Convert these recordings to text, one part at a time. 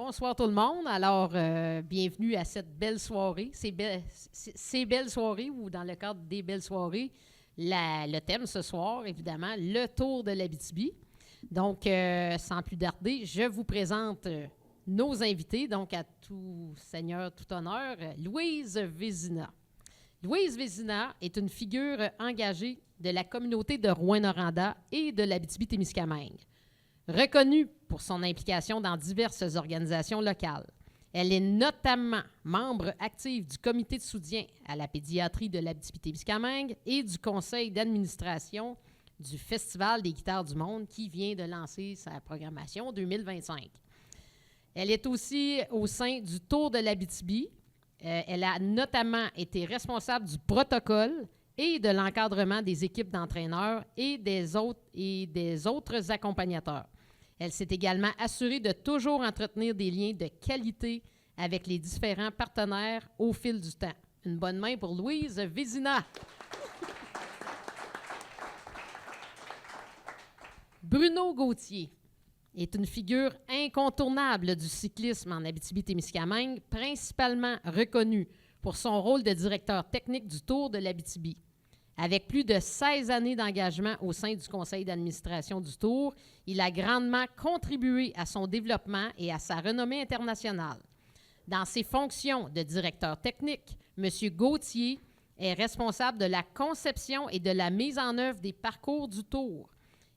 Bonsoir tout le monde. Alors, bienvenue à cette belle soirée. Ces belles soirées, ou dans le cadre des belles soirées, le thème ce soir, évidemment, le tour de l'Abitibi. Donc, sans plus tarder, je vous présente nos invités. Donc, à tout seigneur, tout honneur, Louise Vézina. Louise Vézina est une figure engagée de la communauté de Rouyn-Noranda et de l'Abitibi-Témiscamingue. Reconnue pour son implication dans diverses organisations locales. Elle est notamment membre active du comité de soutien à la pédiatrie de l'Abitibi-Témiscamingue et du conseil d'administration du Festival des guitares du monde qui vient de lancer sa programmation 2025. Elle est aussi au sein du Tour de l'Abitibi. Elle a notamment été responsable du protocole et de l'encadrement des équipes d'entraîneurs et des autres accompagnateurs. Elle s'est également assurée de toujours entretenir des liens de qualité avec les différents partenaires au fil du temps. Une bonne main pour Louise Vézina. Bruno Gauthier est une figure incontournable du cyclisme en Abitibi-Témiscamingue, principalement reconnu pour son rôle de directeur technique du Tour de l'Abitibi. Avec plus de 16 années d'engagement au sein du conseil d'administration du Tour, il a grandement contribué à son développement et à sa renommée internationale. Dans ses fonctions de directeur technique, M. Gauthier est responsable de la conception et de la mise en œuvre des parcours du Tour.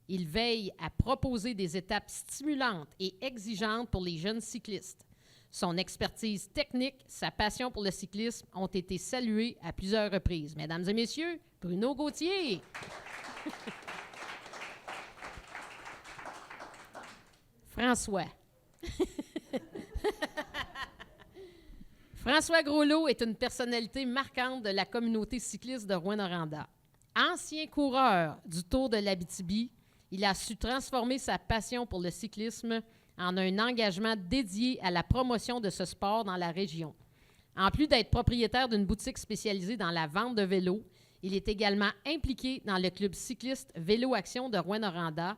Il veille à proposer des étapes stimulantes et exigeantes pour les jeunes cyclistes. Son expertise technique, sa passion pour le cyclisme ont été saluées à plusieurs reprises. Mesdames et messieurs, Bruno Gauthier. François. François Groslot est une personnalité marquante de la communauté cycliste de Rouyn-Noranda. Ancien coureur du Tour de l'Abitibi, il a su transformer sa passion pour le cyclisme en un engagement dédié à la promotion de ce sport dans la région. En plus d'être propriétaire d'une boutique spécialisée dans la vente de vélos, il est également impliqué dans le club cycliste Vélo Action de Rouyn-Noranda,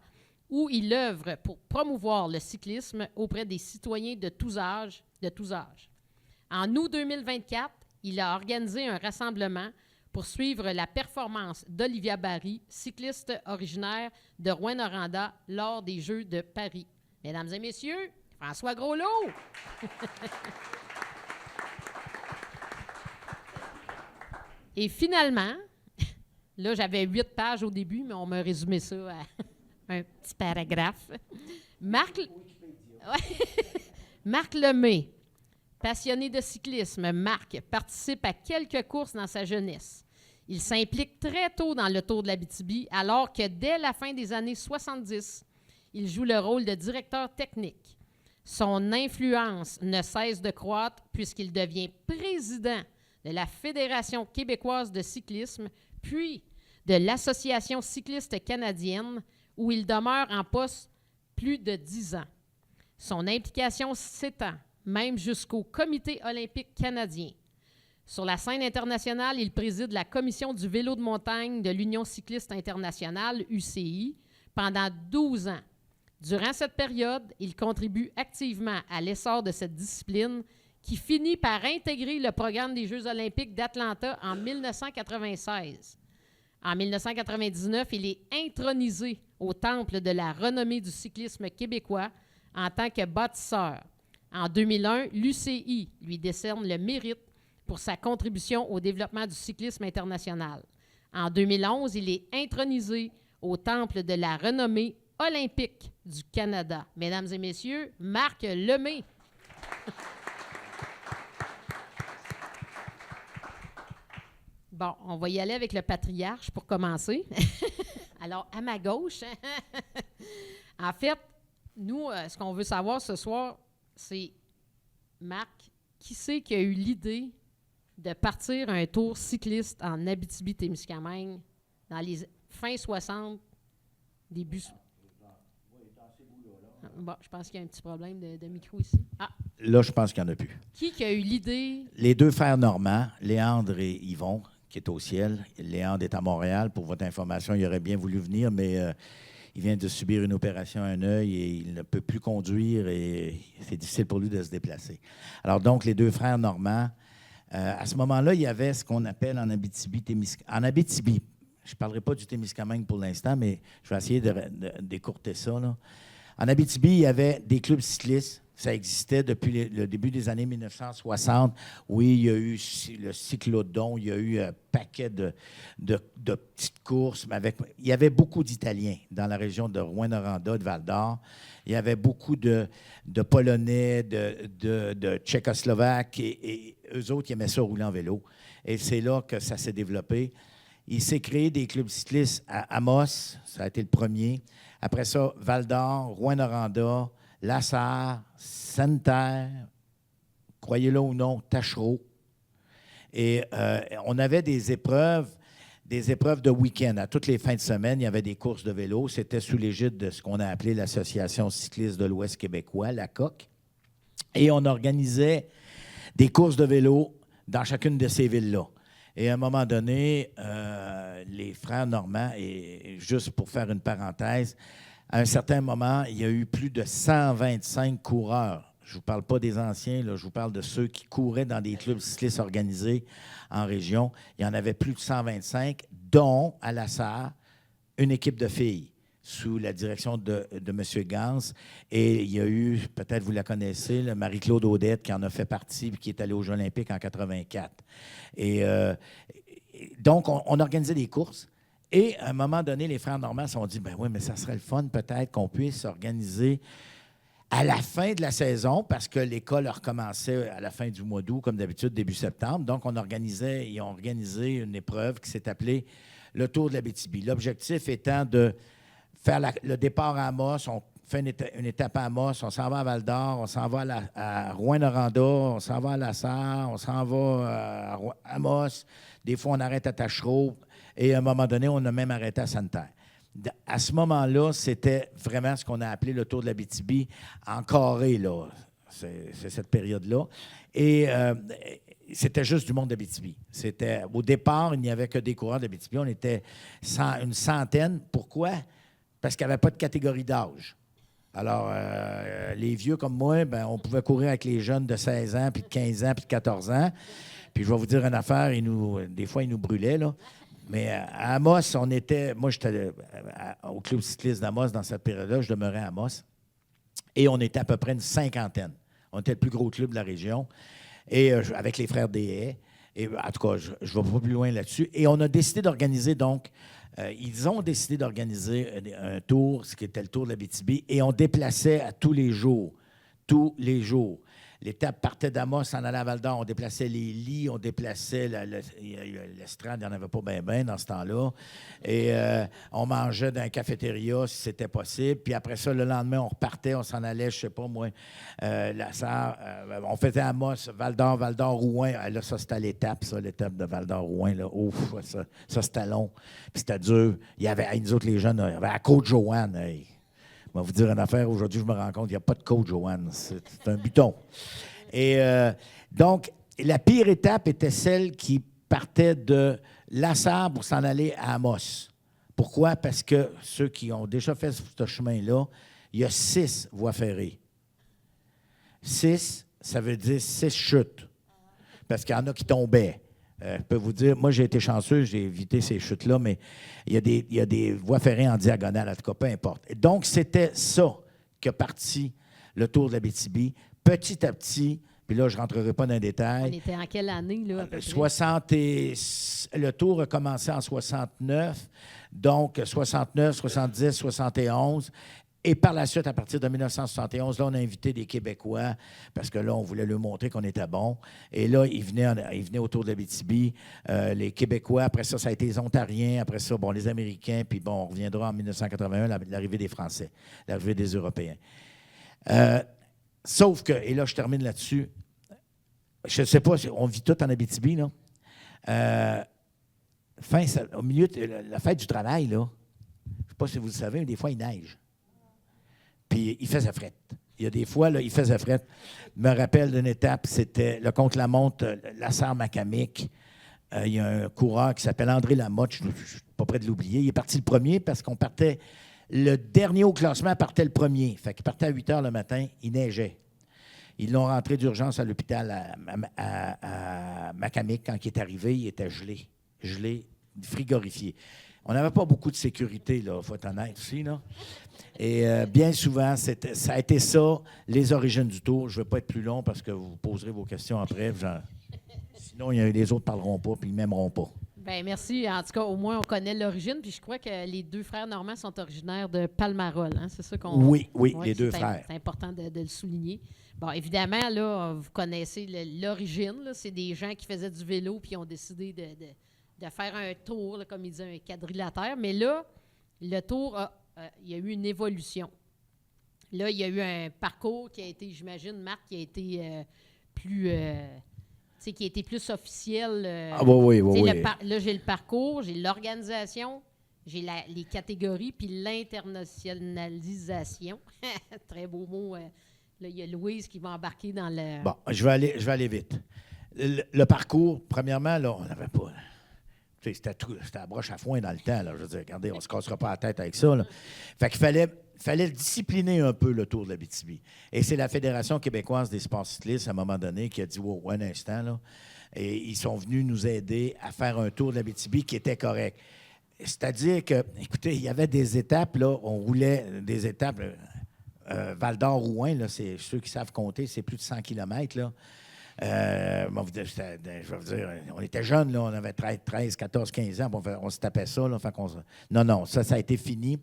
où il œuvre pour promouvoir le cyclisme auprès des citoyens de tous âges. En août 2024, il a organisé un rassemblement pour suivre la performance d'Olivia Barry, cycliste originaire de Rouyn-Noranda, lors des Jeux de Paris. Mesdames et messieurs, François Groslot. Et finalement, là, j'avais 8 pages au début, mais on m'a résumé ça à un petit paragraphe. Marc Lemay, passionné de cyclisme, Marc participe à quelques courses dans sa jeunesse. Il s'implique très tôt dans le Tour de l'Abitibi, alors que dès la fin des années 70, il joue le rôle de directeur technique. Son influence ne cesse de croître puisqu'il devient président de la Fédération québécoise de cyclisme, puis de l'Association cycliste canadienne, où il demeure en poste plus de 10 ans. Son implication s'étend même jusqu'au Comité olympique canadien. Sur la scène internationale, il préside la commission du vélo de montagne de l'Union cycliste internationale, UCI, pendant 12 ans. Durant cette période, il contribue activement à l'essor de cette discipline qui finit par intégrer le programme des Jeux olympiques d'Atlanta en 1996. En 1999, il est intronisé au temple de la renommée du cyclisme québécois en tant que bâtisseur. En 2001, l'UCI lui décerne le mérite pour sa contribution au développement du cyclisme international. En 2011, il est intronisé au temple de la renommée olympique du Canada. Mesdames et messieurs, Marc Lemay. Bon, on va y aller avec le patriarche pour commencer. Alors, à ma gauche, en fait, nous, ce qu'on veut savoir ce soir, c'est, Marc, qui c'est qui a eu l'idée de partir un tour cycliste en Abitibi-Témiscamingue dans les fins 60, début... Bon, je pense qu'il y a un petit problème de micro ici. Ah. Là, je pense qu'il n'y en a plus. Qui a eu l'idée? Les deux frères normands, Léandre et Yvon, qui est au ciel. Léandre est à Montréal. Pour votre information, il aurait bien voulu venir, mais il vient de subir une opération à un œil et il ne peut plus conduire et c'est difficile pour lui de se déplacer. Alors donc, les deux frères Normands, à ce moment-là, il y avait ce qu'on appelle en Abitibi-Témiscamingue. En Abitibi, je ne parlerai pas du Témiscamingue pour l'instant, mais je vais essayer d'écourter ça, là. En Abitibi, il y avait des clubs cyclistes. Ça existait depuis le début des années 1960. Oui, il y a eu le cyclodon, il y a eu un paquet de petites courses. Mais il y avait beaucoup d'Italiens dans la région de Rouyn-Noranda, de Val-d'Or. Il y avait beaucoup de Polonais, de Tchécoslovaques, et eux autres, ils aimaient ça rouler en vélo. Et c'est là que ça s'est développé. Il s'est créé des clubs cyclistes à Amos, ça a été le premier. Après ça, Val-d'Or, Rouyn-Noranda, La Sarre, Sainte-Terre, croyez-le ou non, Tachereau. Et on avait des épreuves de week-end. À toutes les fins de semaine, il y avait des courses de vélo. C'était sous l'égide de ce qu'on a appelé l'Association cycliste de l'Ouest québécois, la COQ. Et on organisait des courses de vélo dans chacune de ces villes-là. Et à un moment donné, les frères Normands, et juste pour faire une parenthèse, à un certain moment, il y a eu plus de 125 coureurs. Je ne vous parle pas des anciens, là, je vous parle de ceux qui couraient dans des clubs cyclistes organisés en région. Il y en avait plus de 125, dont, à la Sarre, une équipe de filles sous la direction de M. Gans. Et il y a eu, peut-être vous la connaissez, là, Marie-Claude Audette, qui en a fait partie et qui est allée aux Jeux olympiques en 84. Et donc, on organisait des courses. Et à un moment donné, les frères Normands se sont dit, ben oui, mais ça serait le fun peut-être qu'on puisse organiser à la fin de la saison, parce que l'école recommençait à la fin du mois d'août, comme d'habitude, début septembre. Donc, ils ont organisé une épreuve qui s'est appelée le Tour de l'Abitibi. L'objectif étant de faire le départ à Amos. On fait une étape à Amos, on s'en va à Val-d'Or, on s'en va à Rouyn-Noranda, on s'en va à La Sarre, on s'en va à Amos. Des fois, on arrête à Tachereau. Et à un moment donné, on a même arrêté à Sainte-Terre. À ce moment-là, c'était vraiment ce qu'on a appelé le Tour de l'Abitibi en carré, là. C'est cette période-là. Et c'était juste du monde d'Abitibi. Au départ, il n'y avait que des coureurs d'Abitibi. On était une centaine. Pourquoi? Parce qu'il n'y avait pas de catégorie d'âge. Alors, les vieux comme moi, ben, on pouvait courir avec les jeunes de 16 ans, puis de 15 ans, puis de 14 ans. Puis je vais vous dire une affaire, des fois, ils nous brûlaient, là. Mais à Amos, moi, j'étais au club cycliste d'Amos dans cette période-là, je demeurais à Amos. Et on était à peu près une cinquantaine. On était le plus gros club de la région. Et avec les frères Deshaies. Et en tout cas, je ne vais pas plus loin là-dessus. Et on a décidé d'organiser, donc, ils ont décidé d'organiser un tour, ce qui était le Tour de l'Abitibi, et on déplaçait à tous les jours. Tous les jours. L'étape partait d'Amos, en allant à Val-d'Or. On déplaçait les lits, on déplaçait l'estrade, il n'y en avait pas bien dans ce temps-là. Et on mangeait dans un cafétéria si c'était possible. Puis après ça, le lendemain, on repartait, on s'en allait, je ne sais pas moi, La Sarre. On faisait Amos, Val-d'Or, Val-d'Or-Rouen. Là, ça, c'était l'étape de Val-d'Or-Rouen. Là. Ouf, ça c'était long. Puis c'était dur. Il y avait, nous autres, les jeunes, il y avait la Côte-Joanne. Hey. Je vais vous dire une affaire. Aujourd'hui, je me rends compte qu'il n'y a pas de Côte-Joanne. C'est un buton. Et donc, la pire étape était celle qui partait de La Sarre pour s'en aller à Amos. Pourquoi? Parce que ceux qui ont déjà fait ce chemin-là, il y a 6 voies ferrées. 6, ça veut dire 6 chutes. Parce qu'il y en a qui tombaient. Je peux vous dire, moi, j'ai été chanceux, j'ai évité ces chutes-là, mais il y a des voies ferrées en diagonale, en tout cas, peu importe. Et donc, c'était ça que partit le Tour de l'Abitibi. Petit à petit, puis là, je ne rentrerai pas dans les détails. On était en quelle année, là, à peu près? Le Tour a commencé en 69, donc 69, 70, 71. Et par la suite, à partir de 1971, là, on a invité des Québécois parce que là, on voulait leur montrer qu'on était bon. Et là, ils venaient autour de l'Abitibi. Les Québécois, après ça, ça a été les Ontariens. Après ça, bon, les Américains. Puis bon, on reviendra en 1981, l'arrivée des Français, l'arrivée des Européens. Sauf que, et là, je termine là-dessus, je ne sais pas, on vit tout en Abitibi, là. Au milieu de la fête du travail, là, je ne sais pas si vous le savez, mais des fois, il neige. Puis il faisait fret. Il y a des fois, là, il faisait fret. Je me rappelle d'une étape, c'était le contre-la-montre, La Sarre-Macamic. Il y a un coureur qui s'appelle André Lamotte, je ne suis pas près de l'oublier. Il est parti le premier parce qu'on partait Le dernier au classement partait le premier. Fait qu'il partait à 8 heures le matin, il neigeait. Ils l'ont rentré d'urgence à l'hôpital à Macamic. Quand il est arrivé, il était gelé, frigorifié. On n'avait pas beaucoup de sécurité, il faut être honnête aussi. Là. Et bien souvent, ça a été ça, les origines du tour. Je ne vais pas être plus long parce que vous poserez vos questions après. Sinon, les autres ne parleront pas et ils ne m'aimeront pas. Bien, merci. En tout cas, au moins, on connaît l'origine. Puis je crois que les deux frères Normands sont originaires de Palmarol. Hein? C'est ça qu'on... Oui, les deux frères. C'est important de le souligner. Bon, évidemment, là, vous connaissez l'origine. Là. C'est des gens qui faisaient du vélo puis ont décidé de faire un tour, là, comme ils disent, un quadrilatère. Mais là, le tour, il y a eu une évolution. Là, il y a eu un parcours qui a été, j'imagine, Marc, qui a été plus... qui a été plus officiel. Oui. Là, j'ai le parcours, j'ai l'organisation, j'ai les catégories, puis l'internationalisation. Très beau mot. Là, il y a Louise qui va embarquer dans le... Bon, je vais aller vite. Le parcours, premièrement, là, on n'avait pas... C'était la broche à foin dans le temps. Là. Je veux dire, regardez, on ne se cassera pas la tête avec ça. Là. Fait qu'il fallait discipliner un peu le Tour de l'Abitibi. Et c'est la Fédération québécoise des sports cyclistes, à un moment donné, qui a dit wow, un instant, là. Et ils sont venus nous aider à faire un Tour de l'Abitibi qui était correct. C'est-à-dire que, écoutez, il y avait des étapes, là, on roulait des étapes. Val-d'Or-Rouen, là, c'est ceux qui savent compter, c'est plus de 100 km, là. Je vais vous dire, on était jeunes, là, on avait 13, 14, 15 ans, on se tapait ça. Là, non, ça a été fini.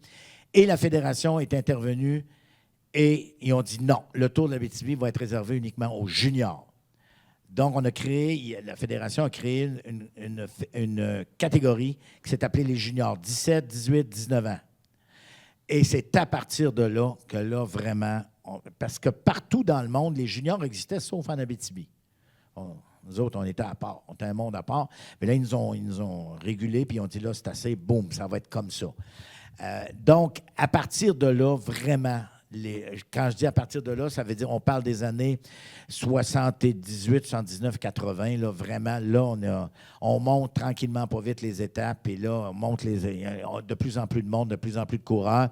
Et la Fédération est intervenue et ils ont dit non, le Tour de l'Abitibi va être réservé uniquement aux juniors. Donc, la Fédération a créé une catégorie qui s'est appelée les juniors, 17, 18, 19 ans. Et c'est à partir de là que là, vraiment, parce que partout dans le monde, les juniors existaient, sauf en Abitibi. Nous autres, on était à part. On était un monde à part. Mais là, ils nous ont régulés, puis ils ont dit, là, c'est assez, boum, ça va être comme ça. Donc, à partir de là, vraiment, quand je dis à partir de là, ça veut dire, on parle des années 78, 79, 80. Là, vraiment, là, on monte tranquillement, pas vite les étapes, et là, on monte de plus en plus de monde, de plus en plus de coureurs.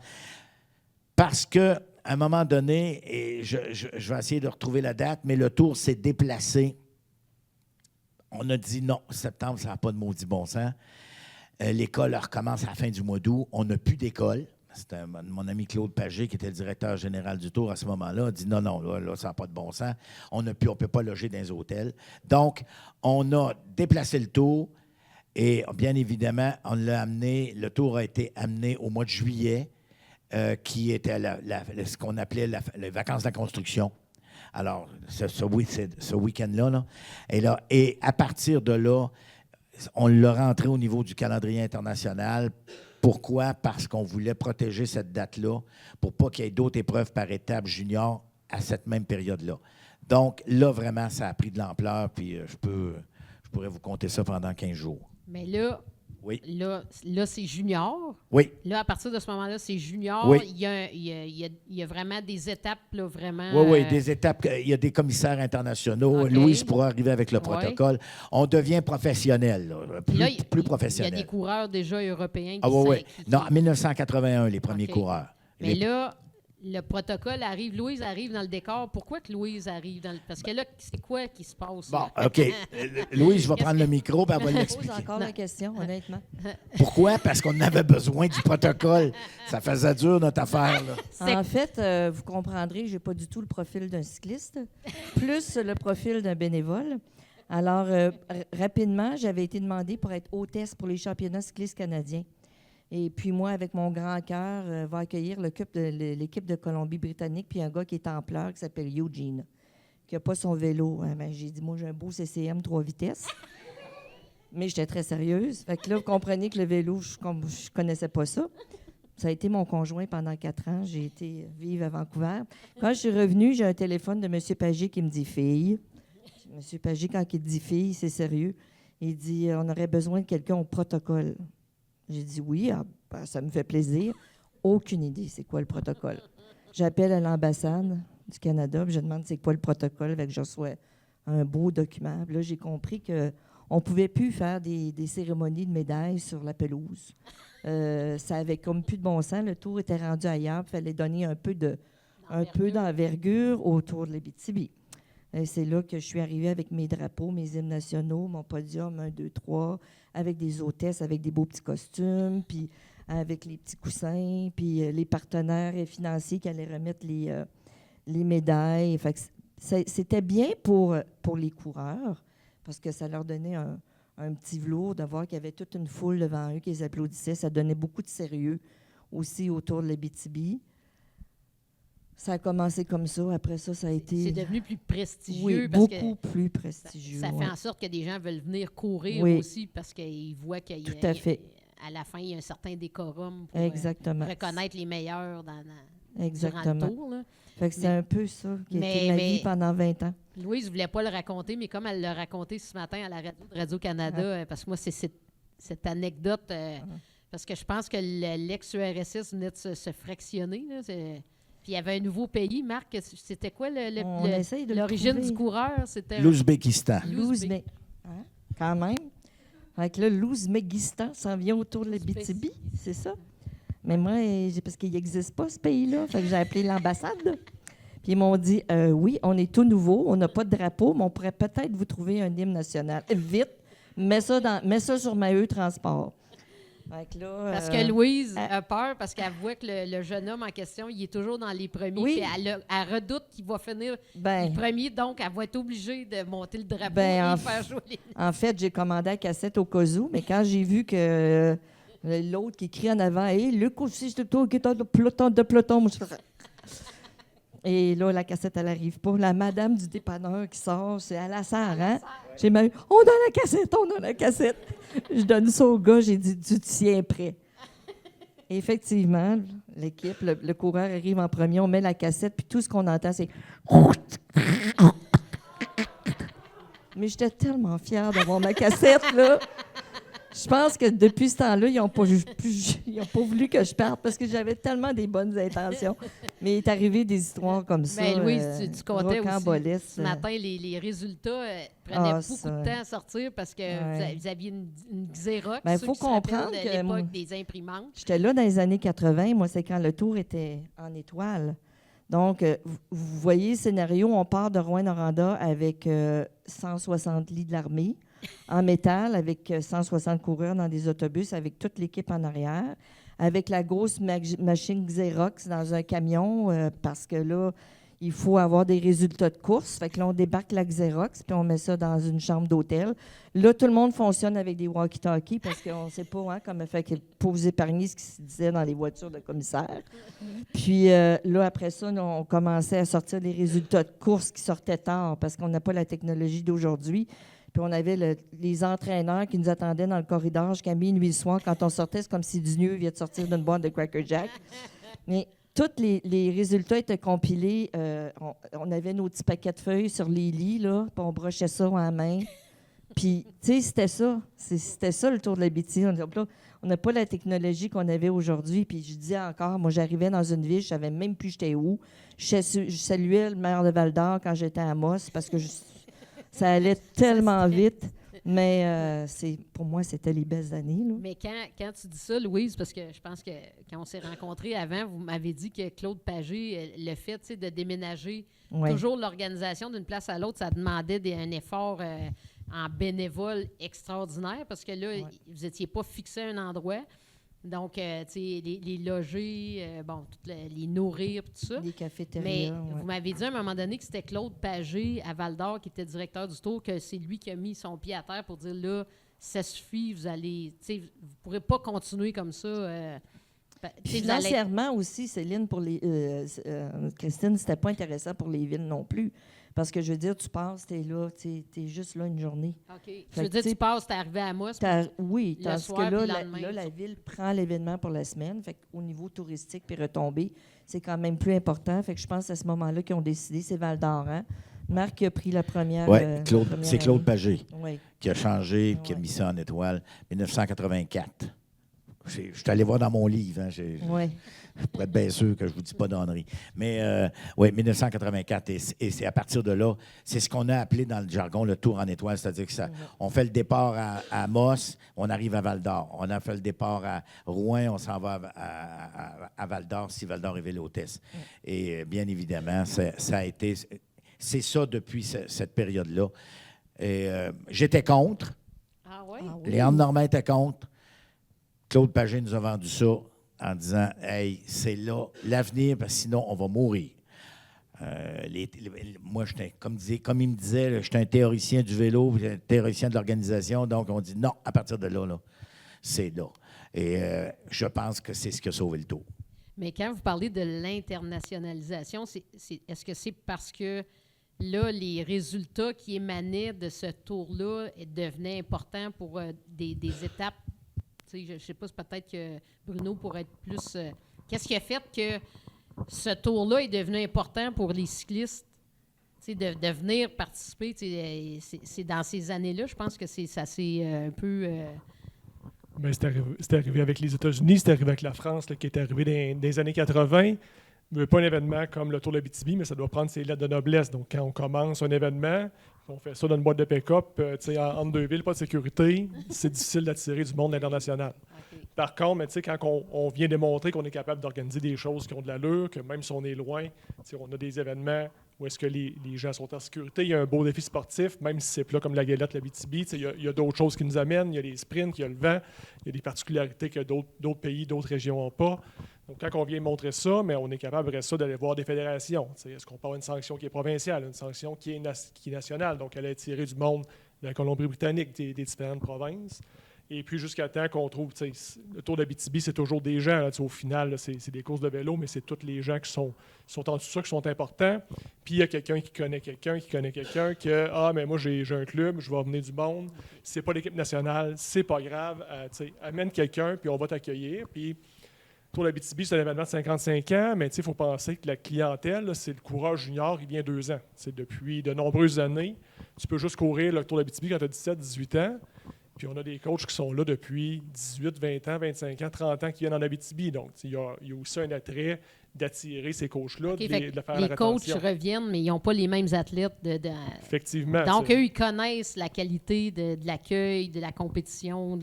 Parce qu'à un moment donné, et je vais essayer de retrouver la date, mais le Tour s'est déplacé. On a dit non, septembre, ça n'a pas de maudit bon sens. L'école recommence à la fin du mois d'août. On n'a plus d'école. C'était mon ami Claude Pagé, qui était le directeur général du Tour à ce moment-là, a dit non, là, ça n'a pas de bon sens. On ne peut pas loger dans les hôtels. Donc, on a déplacé le Tour et bien évidemment, on l'a amené. Le Tour a été amené au mois de juillet, qui était ce qu'on appelait les vacances de la construction. Alors, ce week-end-là, là, et à partir de là, on l'a rentré au niveau du calendrier international. Pourquoi? Parce qu'on voulait protéger cette date-là pour pas qu'il y ait d'autres épreuves par étape junior à cette même période-là. Donc, là, vraiment, ça a pris de l'ampleur, puis je pourrais vous compter ça pendant 15 jours. Mais là, oui. Là, c'est junior. Oui. Là, à partir de ce moment-là, c'est junior. Oui. Il y a vraiment des étapes, là, vraiment. Oui, des étapes. Il y a des commissaires internationaux. Okay. Louise pourra arriver avec le protocole. On devient professionnel, là, plus professionnel. Il y a des coureurs déjà européens qui oui. Non, en 1981, les premiers coureurs. Mais là, le protocole arrive. Louise arrive dans le décor. Pourquoi que Louise arrive dans le... Parce que là, c'est quoi qui se passe? Bon, là? OK. Louise, je vais prendre le micro et elle va l'expliquer. Je pose encore la question, honnêtement. Pourquoi? Parce qu'on avait besoin du protocole. Ça faisait dur, notre affaire. Là. En fait, vous comprendrez, je n'ai pas du tout le profil d'un cycliste, plus le profil d'un bénévole. Alors, rapidement, j'avais été demandée pour être hôtesse pour les championnats cyclistes canadiens. Et puis moi, avec mon grand cœur, va accueillir l'équipe de Colombie-Britannique, puis un gars qui est en pleurs, qui s'appelle Eugene, qui n'a pas son vélo. J'ai dit, moi, j'ai un beau CCM 3 vitesses. Mais j'étais très sérieuse. Fait que là, vous comprenez que le vélo, je ne connaissais pas ça. Ça a été mon conjoint pendant 4 ans. J'ai été vivre à Vancouver. Quand je suis revenue, j'ai un téléphone de M. Pagé qui me dit « Fille ». M. Pagé, quand il dit « Fille », c'est sérieux. Il dit « On aurait besoin de quelqu'un au protocole ». J'ai dit oui, ça me fait plaisir. Aucune idée, c'est quoi le protocole. J'appelle à l'ambassade du Canada, puis je demande c'est quoi le protocole, avec que je reçois un beau document. Puis là, j'ai compris qu'on ne pouvait plus faire des cérémonies de médailles sur la pelouse. Ça avait comme plus de bon sens. Le tour était rendu ailleurs. Il fallait donner un peu d'envergure autour de l'Abitibi. C'est là que je suis arrivée avec mes drapeaux, mes hymnes nationaux, mon podium 1, 2, 3, avec des hôtesses, avec des beaux petits costumes, puis avec les petits coussins, puis les partenaires financiers qui allaient remettre les médailles. Fait que c'était bien pour les coureurs, parce que ça leur donnait un petit velours de voir qu'il y avait toute une foule devant eux qui les applaudissait. Ça donnait beaucoup de sérieux aussi autour de l'Abitibi. Ça a commencé comme ça. Après ça, ça a été... C'est devenu plus prestigieux. Oui, parce beaucoup plus prestigieux. Ça fait en sorte que des gens veulent venir courir aussi parce qu'ils voient qu'à la fin, il y a un certain décorum pour reconnaître les meilleurs durant le tour. Là. Fait que c'est un peu ça qui a été ma vie pendant 20 ans. Louise ne voulait pas le raconter, mais comme elle l'a raconté ce matin à la Radio-Canada, parce que moi, c'est cette anecdote, parce que je pense que l'ex-URSS venait de se fractionner. Là, puis il y avait un nouveau pays. Marc, c'était quoi l'origine du coureur? C'était l'Ouzbékistan. Hein? Quand même. Fait que là, l'Ouzbékistan s'en vient autour de l'Abitibi, c'est ça? Mais moi, parce qu'il n'existe pas, ce pays-là, fait que j'ai appelé l'ambassade. Puis ils m'ont dit, oui, on est tout nouveau, on n'a pas de drapeau, mais on pourrait peut-être vous trouver un hymne national. Vite, mets ça sur Maheu Transport. Parce que Louise a peur, parce qu'elle voit que le jeune homme en question, il est toujours dans les premiers. Oui. Puis elle redoute qu'il va finir les premiers, donc elle va être obligée de monter le drapeau et faire jouer les... En fait, j'ai commandé la cassette au cas où, mais quand j'ai vu que l'autre qui crie en avant, « Hey, Luc aussi, c'est toi qui est de peloton. » Et là, la cassette, elle n'arrive pas. La madame du dépanneur qui sort, c'est à la serre, hein? J'ai même « On a la cassette! » Je donne ça au gars, j'ai dit « Tu tiens prêt. » Effectivement, l'équipe, le coureur arrive en premier, on met la cassette, puis tout ce qu'on entend, c'est... Mais j'étais tellement fière d'avoir ma cassette, là. Je pense que depuis ce temps-là, ils n'ont pas voulu que je parte parce que j'avais tellement des bonnes intentions. Mais il est arrivé des histoires comme ça. Mais Louise, tu comptais aussi. Ce matin, les résultats prenaient beaucoup de temps à sortir parce que vous aviez une Xerox. Il faut comprendre de l'époque des imprimantes. J'étais là dans les années 80. Moi, c'est quand le tour était en étoile. Donc, vous voyez le scénario, on part de Rouyn-Noranda avec 160 lits de l'armée. En métal, avec 160 coureurs dans des autobus, avec toute l'équipe en arrière, avec la grosse machine Xerox dans un camion, parce que là, il faut avoir des résultats de course. Fait que là, on débarque la Xerox, puis on met ça dans une chambre d'hôtel. Là, tout le monde fonctionne avec des walkie-talkies, parce qu'on ne sait pas comment faire pour vous épargner ce qui se disait dans les voitures de commissaire. Puis là, après ça, on commençait à sortir des résultats de course qui sortaient tard, parce qu'on n'a pas la technologie d'aujourd'hui. Puis on avait les entraîneurs qui nous attendaient dans le corridor jusqu'à minuit le soir. Quand on sortait, c'est comme si Dieu vient de sortir d'une boîte de Cracker Jack. Mais tous les résultats étaient compilés. On avait nos petits paquets de feuilles sur les lits, là, puis on brochait ça en main. Puis, tu sais, c'était ça. C'était ça, le tour de l'Abitibi. On n'a pas la technologie qu'on avait aujourd'hui. Puis je dis encore, moi, j'arrivais dans une ville, je ne savais même plus j'étais où. Je saluais le maire de Val-d'Or quand j'étais à Amos, parce que ça allait tellement vite, mais pour moi, c'était les belles années. Là. Mais quand tu dis ça, Louise, parce que je pense que quand on s'est rencontrés avant, vous m'avez dit que Claude Pagé, le fait de déménager toujours l'organisation d'une place à l'autre, ça demandait un effort en bénévole extraordinaire, parce que là, vous n'étiez pas fixé à un endroit. Donc, tu sais, les loger, les nourrir, tout ça. Les cafétérias. Mais vous m'avez dit à un moment donné que c'était Claude Pagé à Val-d'Or qui était directeur du tour, que c'est lui qui a mis son pied à terre pour dire là, ça suffit, vous ne pourrez pas continuer comme ça. Financièrement aussi, Céline, pour Christine, c'était pas intéressant pour les villes non plus. Parce que je veux dire, tu passes, tu es là, tu es juste là une journée. OK. Je veux dire, tu passes, tu es arrivé à Amos. Oui, le parce soir, que là, lendemain, la ville prend l'événement pour la semaine. Fait qu'au niveau touristique puis retombées, c'est quand même plus important. Fait que je pense à ce moment-là qu'ils ont décidé, c'est Val-d'Or. Hein? Marc qui a pris la première. Oui, c'est Claude Pagé oui. qui a changé, qui a mis ça en étoile. 1984. Je suis allé voir dans mon livre. Hein, Oui. pour être bien sûr que je ne vous dis pas d'ennerie. Mais oui, 1984, et c'est à partir de là, c'est ce qu'on a appelé dans le jargon le tour en étoile, c'est-à-dire que on fait le départ à Moss, on arrive à Val-d'Or. On a fait le départ à Rouen, on s'en va à Val-d'Or, si Val-d'Or est ville hôtesse. Et bien évidemment, ça a été... C'est ça depuis cette période-là. Et j'étais contre. Ah oui? Ah oui. Léandre Normand était contre. Claude Pagé nous a vendu ça en disant « Hey, c'est là l'avenir, parce que sinon, on va mourir. » Moi, comme il me disait, j'étais un théoricien du vélo, un théoricien de l'organisation, donc on dit non, à partir de là, c'est là. Et je pense que c'est ce qui a sauvé le tour. Mais quand vous parlez de l'internationalisation, est-ce que c'est parce que là, les résultats qui émanaient de ce tour-là devenaient importants pour des étapes? Je ne sais pas, c'est peut-être que Bruno pourrait être plus... qu'est-ce qui a fait que ce tour-là est devenu important pour les cyclistes de venir participer? C'est dans ces années-là, je pense que ça s'est un peu... Bien, c'est arrivé avec les États-Unis, c'est arrivé avec la France, là, qui est arrivé dans les années 80. Mais pas un événement comme le Tour de l'Abitibi, mais ça doit prendre ses lettres de noblesse. Donc, quand on commence un événement, on fait ça dans une boîte de pick-up, entre deux villes, pas de sécurité, c'est difficile d'attirer du monde international. Okay. Par contre, mais quand on vient démontrer qu'on est capable d'organiser des choses qui ont de l'allure, que même si on est loin, on a des événements où est-ce que les gens sont en sécurité, il y a un beau défi sportif, même si c'est plat comme la galette, l'Abitibi, il y a d'autres choses qui nous amènent, il y a les sprints, il y a le vent, il y a des particularités que d'autres pays, d'autres régions n'ont pas. Donc, quand on vient montrer ça, mais on est capable, après ça, d'aller voir des fédérations. Est-ce qu'on peut avoir une sanction qui est provinciale, une sanction qui est nationale? Donc, elle a attiré du monde de la Colombie-Britannique, des différentes provinces. Et puis, jusqu'à temps qu'on trouve, le Tour d'Abitibi, c'est toujours des gens. Là, au final, là, c'est des courses de vélo, mais c'est tous les gens qui sont en dessous de ça qui sont importants. Puis, il y a quelqu'un qui connaît quelqu'un, que, mais moi, j'ai un club, je vais amener du monde. Si c'est pas l'équipe nationale, c'est pas grave. Amène quelqu'un, puis on va t'accueillir. Puis, Tour d'Abitibi, c'est un événement de 55 ans, mais il faut penser que la clientèle, là, c'est le coureur junior, il vient 2 ans. C'est depuis de nombreuses années. Tu peux juste courir le Tour d'Abitibi quand tu as 17, 18 ans. Puis on a des coachs qui sont là depuis 18, 20 ans, 25 ans, 30 ans qui viennent en Abitibi. Donc, il y a aussi un attrait d'attirer ces coachs-là, Okay, de faire les la coachs rétention. reviennent, mais ils n'ont pas les mêmes athlètes. Effectivement. Donc, eux, ils connaissent la qualité de l'accueil, de la compétition.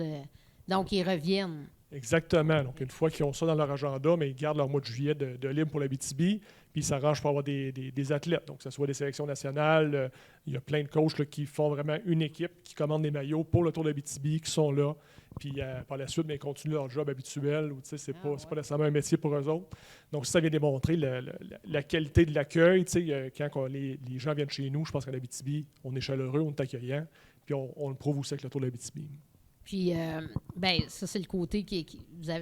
Donc, ils reviennent. Exactement. Donc, une fois qu'ils ont ça dans leur agenda, mais ils gardent leur mois de juillet de libre pour l'Abitibi, puis ils s'arrangent pour avoir des athlètes. Donc, que ce soit des sélections nationales, il y a plein de coachs là, qui font vraiment une équipe, qui commandent des maillots pour le Tour d'Abitibi, qui sont là, puis par la suite, mais ils continuent leur job habituel. C'est pas nécessairement un métier pour eux autres. Donc, ça vient démontrer la qualité de l'accueil. Quand les gens viennent chez nous, je pense qu'à l'Abitibi, on est chaleureux, on est accueillant, puis on le prouve aussi avec le Tour d'Abitibi. Puis, ça, c'est le côté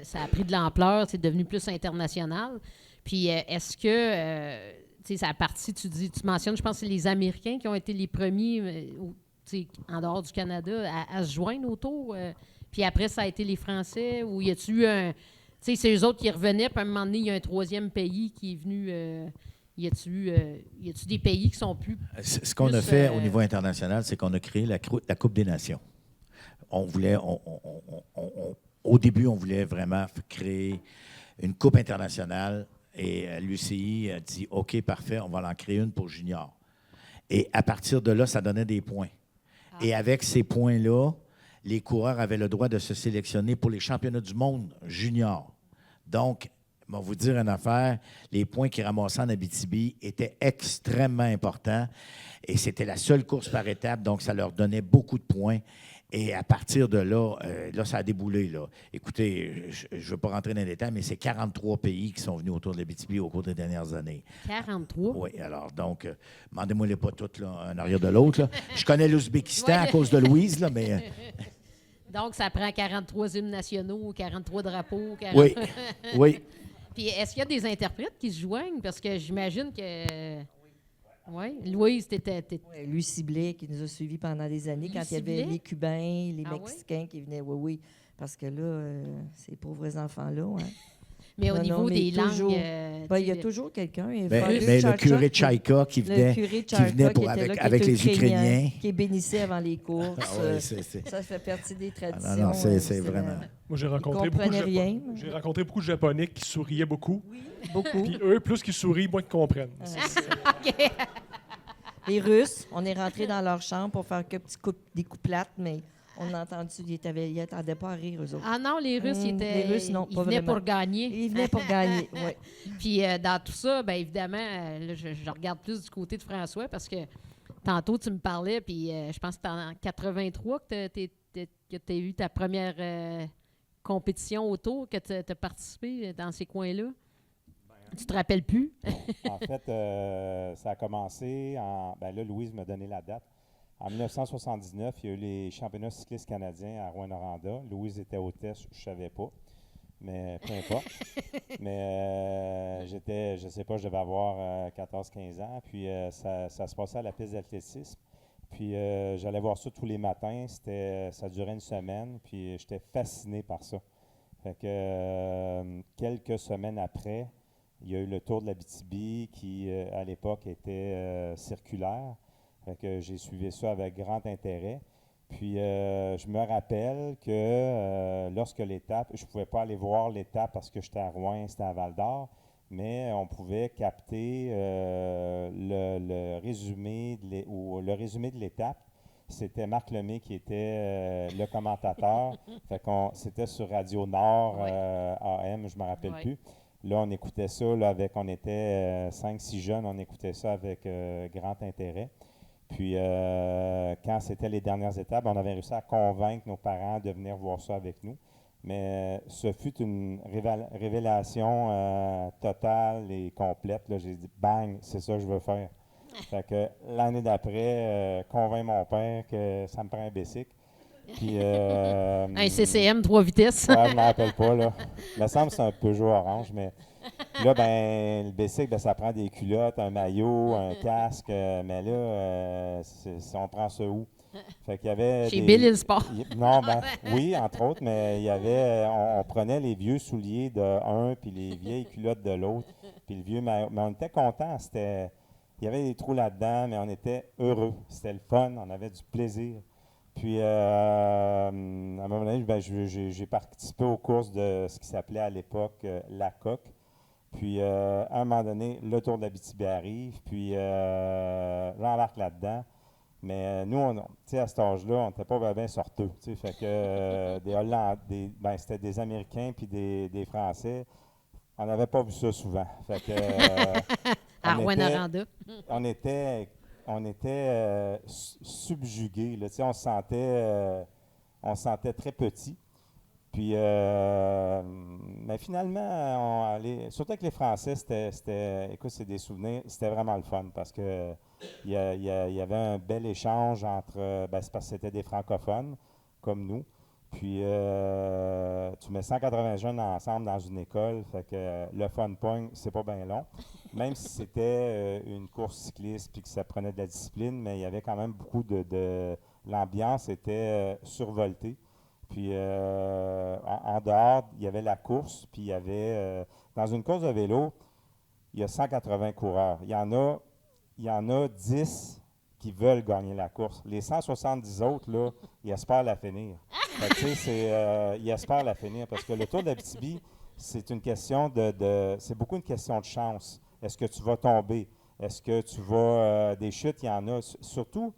ça a pris de l'ampleur, c'est devenu plus international. Puis, est-ce que, ça a parti, tu mentionnes, je pense que c'est les Américains qui ont été les premiers, en dehors du Canada, à se joindre au Tour. Puis après, ça a été les Français, ou y a-tu eu un... c'est eux autres qui revenaient, puis à un moment donné, il y a un troisième pays qui est venu... y a-tu des pays qui sont plus... Ce qu'on a fait au niveau international, c'est qu'on a créé la Coupe des Nations. Au début, on voulait vraiment créer une coupe internationale et l'UCI a dit « OK, parfait, on va en créer une pour junior ». Et à partir de là, ça donnait des points. Et avec ces points-là, les coureurs avaient le droit de se sélectionner pour les championnats du monde junior. Donc, je vais vous dire une affaire, les points qu'ils ramassaient en Abitibi étaient extrêmement importants et c'était la seule course par étape, donc ça leur donnait beaucoup de points. Et à partir de là, ça a déboulé. Là. Écoutez, je ne veux pas rentrer dans les détails, mais c'est 43 pays qui sont venus autour de l'Abitibi au cours des dernières années. 43? Oui, alors, donc, demandez-moi-les pas toutes, là, un arrière de l'autre. Là. Je connais l'Ouzbékistan à cause de Louise, là, mais... Donc, ça prend 43 hymnes nationaux, 43 drapeaux. 40... Oui, oui. Puis, est-ce qu'il y a des interprètes qui se joignent? Parce que j'imagine que... Oui, Louise, t'étais... Oui, Lucie Blais, qui nous a suivis pendant des années, quand il y avait les Cubains, les Mexicains qui venaient, parce que là, ces pauvres enfants-là... Hein. Mais au niveau des langues, Ben, il y a toujours quelqu'un. Le curé de Tchaïka qui venait avec les Ukrainiens. Qui bénissait avant les courses. Ah oui, ça fait partie des traditions. Ah non, c'est vraiment... Moi, j'ai rencontré beaucoup de Japonais qui souriaient beaucoup. Oui, beaucoup. Puis eux, plus qu'ils sourient, moins qu'ils comprennent. OK. Les Russes, on est rentrés dans leur chambre pour faire des couplates, mais on a entendu, ils n'attendaient pas à rire, eux autres. Ah non, les Russes, ils venaient pour gagner. Ils venaient pour gagner, oui. Puis dans tout ça, bien évidemment, là, je regarde plus du côté de François parce que tantôt, tu me parlais, puis je pense que c'était en 83 que tu as eu ta première compétition auto, que tu as participé dans ces coins-là. Tu te rappelles plus? En fait, ça a commencé là, Louise m'a donné la date. En 1979, il y a eu les championnats cyclistes canadiens à Rouyn-Noranda. Louise était hôtesse, je ne savais pas, mais peu importe. Mais je ne sais pas, je devais avoir 14-15 ans. Puis ça se passait à la piste d'athlétisme. Puis j'allais voir ça tous les matins. Ça durait une semaine. Puis j'étais fasciné par ça. Fait que quelques semaines après, il y a eu le Tour de l'Abitibi qui, à l'époque, était circulaire. Fait que j'ai suivi ça avec grand intérêt. Puis, je me rappelle que lorsque l'étape, je ne pouvais pas aller voir l'étape parce que j'étais à Rouyn, c'était à Val-d'Or, mais on pouvait capter le résumé de l'étape. C'était Marc Lemay qui était le commentateur. Fait qu'on, c'était sur Radio Nord AM, je ne me rappelle plus. Là, on écoutait ça, on était 5-6 jeunes, on écoutait ça avec grand intérêt. Puis, quand c'était les dernières étapes, on avait réussi à convaincre nos parents de venir voir ça avec nous. Mais ce fut une révélation totale et complète. Là, j'ai dit, bang, c'est ça que je veux faire. Fait que l'année d'après, convaincre mon père que ça me prend un bicycle. Puis, un CCM 3 vitesses. Ouais, je ne me rappelle pas. Là. Il me semble que c'est un Peugeot orange, mais là, le bicycle, ça prend des culottes, un maillot, un casque. Mais là, on prend ça où? Fait qu'il y avait chez Bill et Sport. Non, oui, entre autres, mais il y avait, on prenait les vieux souliers d'un, puis les vieilles culottes de l'autre, puis le vieux maillot. Mais on était contents. Il y avait des trous là-dedans, mais on était heureux. C'était le fun, on avait du plaisir. Puis, à un moment donné, j'ai participé aux courses de ce qui s'appelait à l'époque la Coque. Puis, à un moment donné, le Tour de l'Abitibi arrive, puis j'embarque là-dedans. Mais nous, à cet âge-là, on n'était pas bien sorteux. Fait que c'était des Américains puis des Français. On n'avait pas vu ça souvent. Fait que, à Rouyn-Noranda. On était subjugués. Là, on se sentait très petit. Puis, mais finalement, surtout avec les Français, écoute, c'est des souvenirs, c'était vraiment le fun parce que il y avait un bel échange entre, c'est parce que c'était des francophones comme nous. Puis, tu mets 180 jeunes ensemble dans une école, fait que le fun point, c'est pas bien long. Même si c'était une course cycliste puis que ça prenait de la discipline, mais il y avait quand même beaucoup l'ambiance était survoltée. Puis, en dehors, il y avait la course, puis il y avait, dans une course de vélo, il y a 180 coureurs. Il y en a 10 qui veulent gagner la course. Les 170 autres, là, ils espèrent la finir. Fait que, ils espèrent la finir parce que le Tour d'Abitibi, c'est une question c'est beaucoup une question de chance. Est-ce que tu vas tomber? Est-ce que tu vas... des chutes, il y en a. Surtout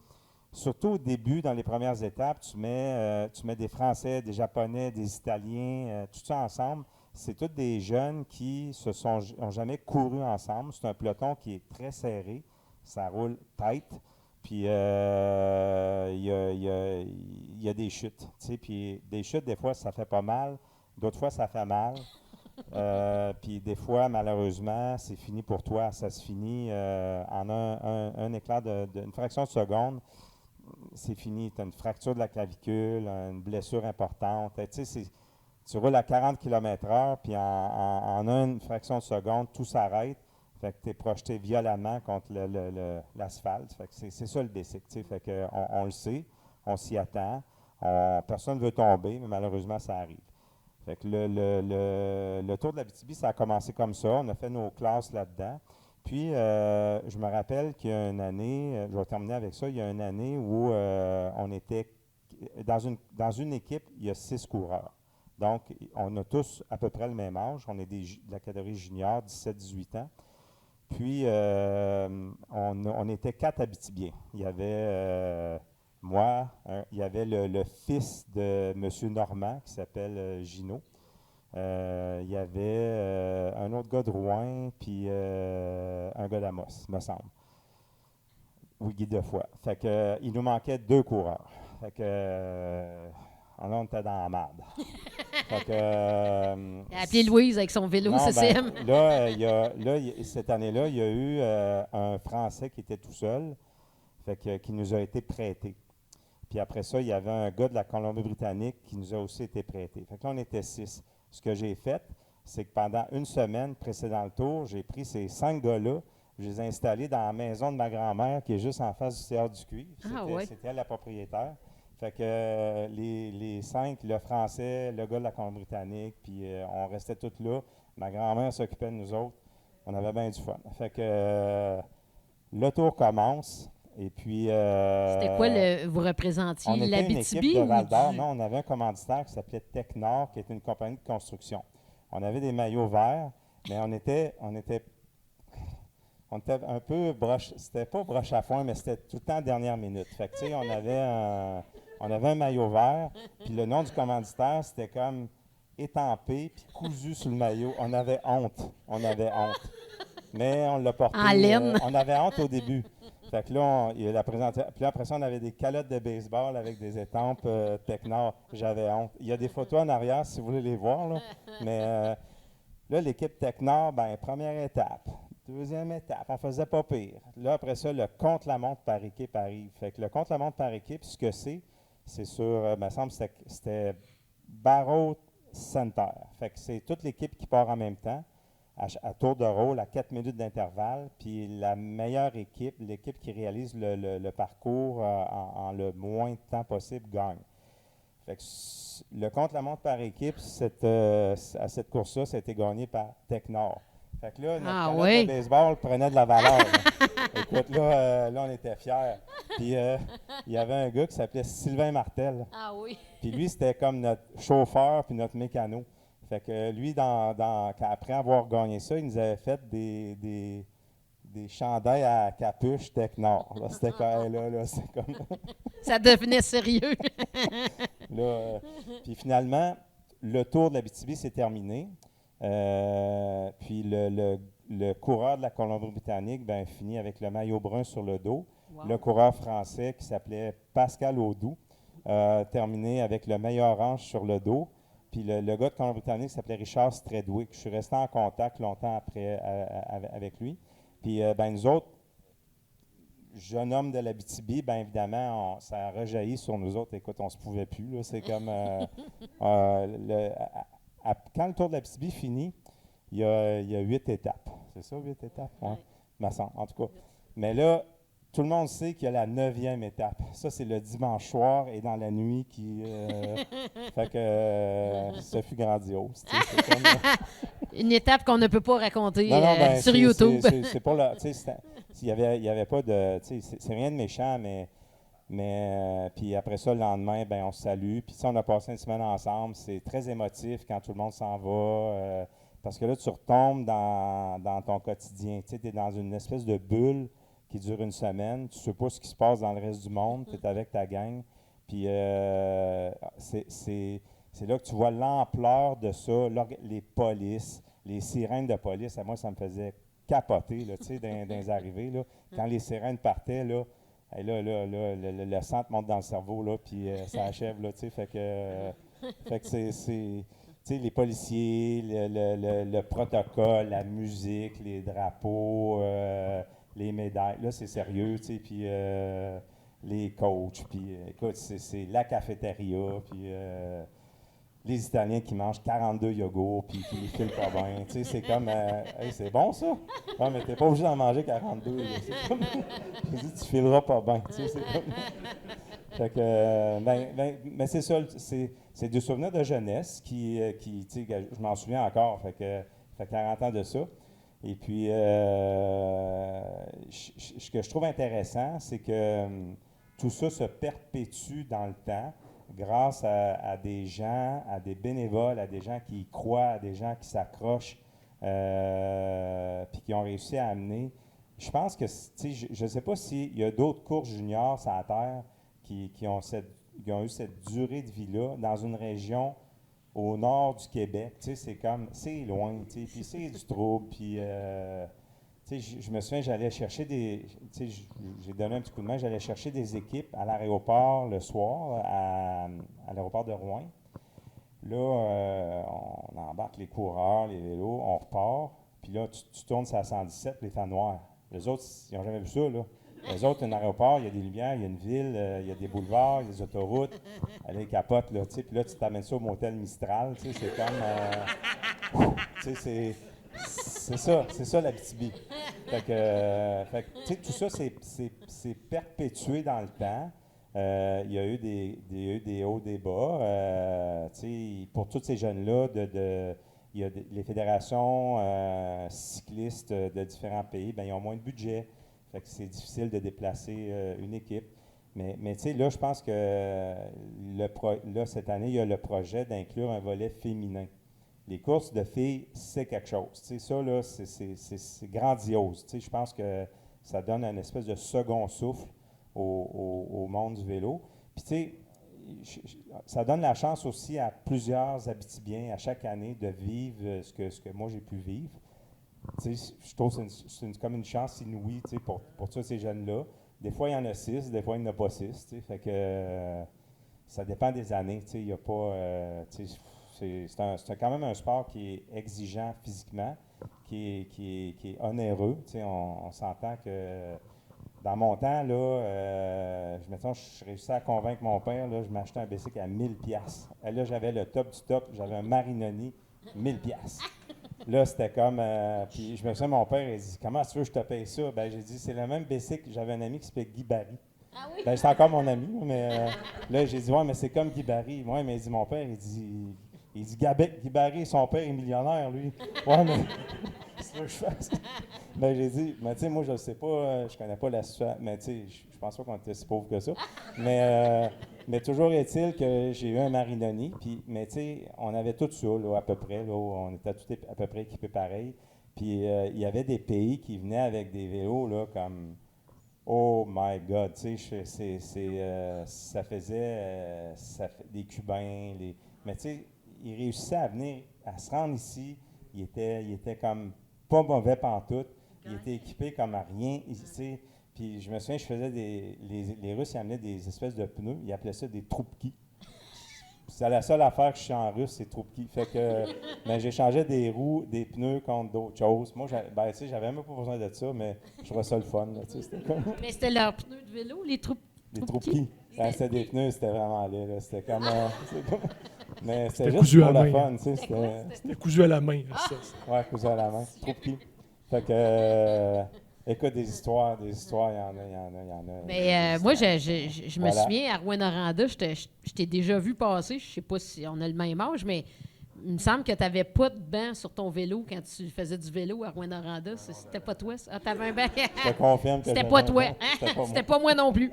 au début, dans les premières étapes, tu mets des Français, des Japonais, des Italiens, tout ça ensemble. C'est tous des jeunes qui ont jamais couru ensemble. C'est un peloton qui est très serré. Ça roule tête. Puis, il y a des chutes. Puis, des chutes, des fois, ça fait pas mal. D'autres fois, ça fait mal. Puis, des fois, malheureusement, c'est fini pour toi. Ça se finit en un éclair d'une fraction de seconde. C'est fini. Tu as une fracture de la clavicule, une blessure importante. Tu roules à 40 km/h, puis en une fraction de seconde, tout s'arrête. Fait que tu es projeté violemment contre l'asphalte. Fait que c'est ça le bicycle. Fait que on le sait, on s'y attend. Personne ne veut tomber, mais malheureusement, ça arrive. Fait que le Tour de l'Abitibi, ça a commencé comme ça. On a fait nos classes là-dedans. Puis, je me rappelle qu'il y a une année, je vais terminer avec ça, il y a une année où on était dans une équipe, il y a 6 coureurs. Donc, on a tous à peu près le même âge. On est de la catégorie junior, 17-18 ans. Puis, on était 4 Abitibiens. Il y avait moi, il y avait le fils de M. Normand qui s'appelle Gino. Il y avait un autre gars de Rouen, puis un gars d'Amos, me semble. Oui, Guy Defoy. Fait que, il nous manquait 2 coureurs. Fait que, on était dans la merde. Fait que, Il a appelé Louise avec son vélo non, CCM. Cette année-là, il y a eu un Français qui était tout seul, qui nous a été prêté. Puis après ça, il y avait un gars de la Colombie-Britannique qui nous a aussi été prêté. Fait que là, on était 6. Ce que j'ai fait, c'est que pendant une semaine précédant le tour, j'ai pris ces 5 gars-là, je les ai installés dans la maison de ma grand-mère qui est juste en face du CR du Cuivre. C'était elle la propriétaire. Fait que les 5, le Français, le gars de la Colombie-Britannique, puis on restait tous là. Ma grand-mère s'occupait de nous autres. On avait bien du fun. Fait que le tour commence. Et puis. C'était quoi vous représentiez? On était L'Abitibi? Une équipe de Val-d'Or. Non, on avait un commanditaire qui s'appelait Technor, qui était une compagnie de construction. On avait des maillots verts, mais on était un peu broche. C'était pas broche à foin, mais c'était tout le temps dernière minute. Fait que, tu sais, on avait un maillot vert, puis le nom du commanditaire, c'était comme étampé, puis cousu sur le maillot. On avait honte. Mais on l'a porté. En laine. On avait honte au début. Fait que là, il a présenté. Puis là, après ça, on avait des calottes de baseball avec des étampes Technor. J'avais honte. Il y a des photos en arrière si vous voulez les voir. Là. Mais là, l'équipe Technor, première étape. Deuxième étape, on faisait pas pire. Là, après ça, le contre-la-montre par équipe arrive. Fait que le contre-la-montre par équipe, ce que c'est sur, il me semble, c'était Barrow Center. Fait que c'est toute l'équipe qui part en même temps. À tour de rôle, à 4 minutes d'intervalle, puis la meilleure équipe, l'équipe qui réalise le parcours en le moins de temps possible, gagne. Fait que le contre-la-montre par équipe, à cette course-là, ça a été gagné par Technor. Fait que là, notre calotte de baseball prenait de la valeur. Écoute, là, on était fiers. Puis il y avait un gars qui s'appelait Sylvain Martel. Ah oui. Puis lui, c'était comme notre chauffeur puis notre mécano. Fait que lui, après avoir gagné ça, il nous avait fait des chandails à capuche Technor. Là, c'était comme Ça devenait sérieux. là, puis finalement, le Tour de l'Abitibi s'est terminé. Puis le coureur de la Colombie-Britannique finit avec le maillot brun sur le dos. Wow. Le coureur français qui s'appelait Pascal Audoux terminé avec le maillot orange sur le dos. Puis le gars de Colombie-Britannique s'appelait Richard Stredwick. Je suis resté en contact longtemps après avec lui. Puis nous autres, jeunes hommes de l'Abitibi, évidemment, ça a rejailli sur nous autres. Écoute, on ne se pouvait plus. Là. C'est comme quand le Tour de l'Abitibi finit, il y a 8 étapes. C'est ça, 8 étapes? Oui. En tout cas. Mais là, tout le monde sait qu'il y a la 9e étape. Ça, c'est le dimanche soir et dans la nuit qui... fait que ça fut grandiose. C'est comme, une étape qu'on ne peut pas raconter sur c'est, YouTube. C'est pour le... Il y avait pas de... C'est rien de méchant, mais puis après ça, le lendemain, on se salue. Puis on a passé une semaine ensemble. C'est très émotif quand tout le monde s'en va. Parce que là, tu retombes dans ton quotidien. Tu es dans une espèce de bulle qui dure une semaine. Tu ne sais pas ce qui se passe dans le reste du monde. Tu es avec ta gang. Puis c'est là que tu vois l'ampleur de ça. Les polices, les sirènes de police. Moi, ça me faisait capoter là, dans les arrivées. Là. Quand les sirènes partaient, là, et là, le sang te monte dans le cerveau, là, puis ça achève, là, fait que c'est les policiers, le protocole, la musique, les drapeaux, les médailles, là, c'est sérieux, puis les coachs, puis écoute, c'est la cafétéria, puis les Italiens qui mangent 42 yogourts puis qui ne filent pas bien. Tu sais, c'est comme, hey, c'est bon ça? Non, mais t'es pas obligé d'en manger 42. Comme, je dis, tu fileras pas bien. Tu sais, c'est comme, fait que, mais c'est ça, c'est des souvenirs de jeunesse qui tu sais, je m'en souviens encore, fait 40 ans de ça. Et puis, ce que je trouve intéressant, c'est que tout ça se perpétue dans le temps grâce à des gens, à des bénévoles, à des gens qui y croient, à des gens qui s'accrochent, puis qui ont réussi à amener. Je pense que, tu sais, je ne sais pas s'il y a d'autres courses juniors sur la Terre qui ont eu cette durée de vie-là dans une région au nord du Québec. Tu sais, c'est loin, tu sais, puis c'est du trouble, puis, tu sais, je me souviens, j'allais chercher tu sais, j'ai donné un petit coup de main, j'allais chercher des équipes à l'aéroport le soir, à l'aéroport de Rouen. Là, on embarque les coureurs, les vélos, on repart, puis là, tu tournes sur la 117, puis il fait noir. Les autres, ils n'ont jamais vu ça, là. Les autres, un aéroport, il y a des lumières, il y a une ville, il y a des boulevards, il y a des autoroutes. Elle est capote, là, tu sais. Puis là, tu t'amènes ça au motel Mistral, tu sais, c'est comme... tu sais, c'est ça l'Abitibi. Fait que tu sais, tout ça, c'est perpétué dans le temps. Il y a eu des hauts, des bas. Tu sais, pour tous ces jeunes-là, il y a les fédérations cyclistes de différents pays, bien, ils ont moins de budget. Fait que c'est difficile de déplacer une équipe. Mais tu sais, là, je pense que là, cette année, il y a le projet d'inclure un volet féminin. Les courses de filles, c'est quelque chose. Tu sais, ça, là, c'est grandiose. Tu sais, je pense que ça donne un espèce de second souffle au monde du vélo. Puis, tu sais, ça donne la chance aussi à plusieurs Abitibiens à chaque année de vivre ce que moi j'ai pu vivre. Tu sais, je trouve que c'est comme une chance inouïe, tu sais, pour tous ces jeunes-là. Des fois, il y en a 6, des fois, il n'y en a pas 6. Tu sais, fait que ça dépend des années. Tu sais, il n'y a pas... tu sais, c'est quand même un sport qui est exigeant physiquement, qui est onéreux. Tu sais, on s'entend que dans mon temps, là, je réussissais à convaincre mon père, là, je m'achetais un bicycle à 1000$. Et là, j'avais le top du top, j'avais un Marinoni, 1000$. Là, c'était comme... puis je me souviens, mon père, il dit « Comment tu veux que je te paye ça? » Ben, j'ai dit « C'est le même bicycle. » J'avais un ami qui s'appelait Guy Barry. Ah oui? Ben, c'est encore mon ami, mais là, j'ai dit « Ouais, mais c'est comme Guy Barry. » Ouais, mais il dit, mon père, il dit Guy Barry, son père est millionnaire, lui. Ouais, mais qu'est-ce que je fasse? Ben, j'ai dit, mais tu sais, moi, je ne sais pas, je connais pas la situation, mais tu sais, je pense pas qu'on était si pauvre que ça. Mais toujours est-il que j'ai eu un Marinoni, puis, mais tu sais, on avait tout ça, là, à peu près, là, on était tous à peu près équipés pareil. Puis, il y avait des pays qui venaient avec des vélos, là, comme, oh my God, tu sais, ça faisait des Cubains, mais tu sais, ils réussissaient à venir, à se rendre ici. Il était comme pas mauvais pantoute. Il était équipé comme à rien. Puis je me souviens, je faisais les Russes, ils amenaient des espèces de pneus. Ils appelaient ça des troupki. C'est la seule affaire que je sais en russe, c'est troupki. Fait que j'échangeais des roues, des pneus contre d'autres choses. Moi, j'avais même pas besoin de ça, mais je trouvais ça le fun. Là, c'était comme... Mais c'était leurs pneus de vélo, les troupki. C'était des pneus, c'était vraiment laid. Là. C'était comme... mais c'était juste cousu pour à la la main. fun. C'était cousu à la main. Ça. Ouais, cousu à la main. Troupki. Fait que... écoute, des histoires, il y en a. Mais moi, je me souviens, à Rouyn-Noranda, je t'ai déjà vu passer. Je sais pas si on a le même âge, mais il me semble que tu n'avais pas de banc sur ton vélo quand tu faisais du vélo à Rouyn-Noranda. C'était pas toi, ça? Ah, tu avais un banc? Je te confirme que c'était pas toi. C'était pas moi non plus.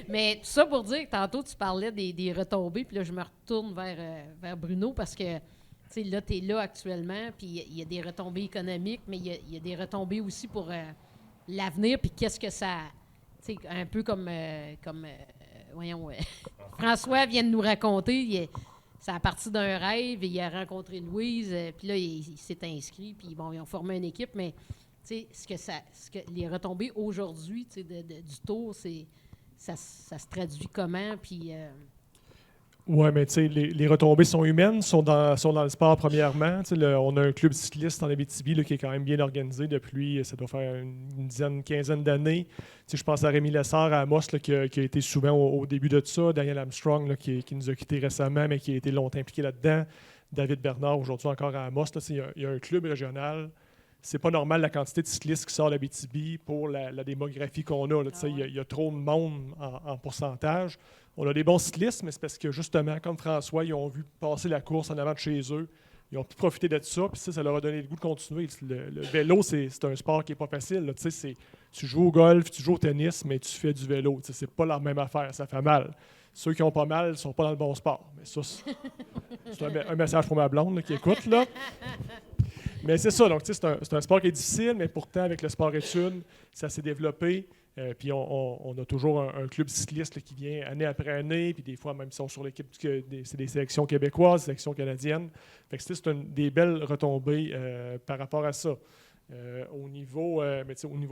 Mais tout ça pour dire que tantôt, tu parlais des retombées, puis là, je me retourne vers Bruno parce que là, tu es là actuellement, puis il y a des retombées économiques, mais il y a des retombées aussi pour l'avenir, puis qu'est-ce que ça... un peu comme voyons, François vient de nous raconter, ça a parti d'un rêve, et il a rencontré Louise, puis là, il s'est inscrit, puis bon, ils ont formé une équipe, mais les retombées aujourd'hui du tour, ça se traduit comment, puis... Oui, mais tu sais, les retombées sont humaines, sont dans le sport premièrement. On a un club cycliste en Abitibi là, qui est quand même bien organisé depuis, ça doit faire une dizaine, quinzaine d'années. Je pense à Rémi Lessard, à Amos, là, qui a été souvent au début de tout ça. Daniel Armstrong, là, qui nous a quittés récemment, mais qui a été longtemps impliqué là-dedans. David Bernard, aujourd'hui encore à Amos. Il y a un club régional c'est pas normal la quantité de cyclistes qui sort d'Abitibi pour la démographie qu'on a. Là. Il y a trop de monde en pourcentage. On a des bons cyclistes, mais c'est parce que justement, comme François, ils ont vu passer la course en avant de chez eux. Ils ont pu profiter de ça, puis ça leur a donné le goût de continuer. Le vélo, c'est un sport qui n'est pas facile. Là. Tu joues au golf, tu joues au tennis, mais tu fais du vélo. C'est pas la même affaire, ça fait mal. Ceux qui ont pas mal ne sont pas dans le bon sport. Mais ça, c'est un message pour ma blonde là, qui écoute. Là. Mais c'est ça, donc c'est un sport qui est difficile, mais pourtant, avec le sport-études, ça s'est développé. Puis on a toujours un club cycliste là, qui vient année après année, puis des fois, même si on sont sur l'équipe, c'est des sélections québécoises, des sélections canadiennes. Fait que c'est des belles retombées par rapport à ça. Au niveau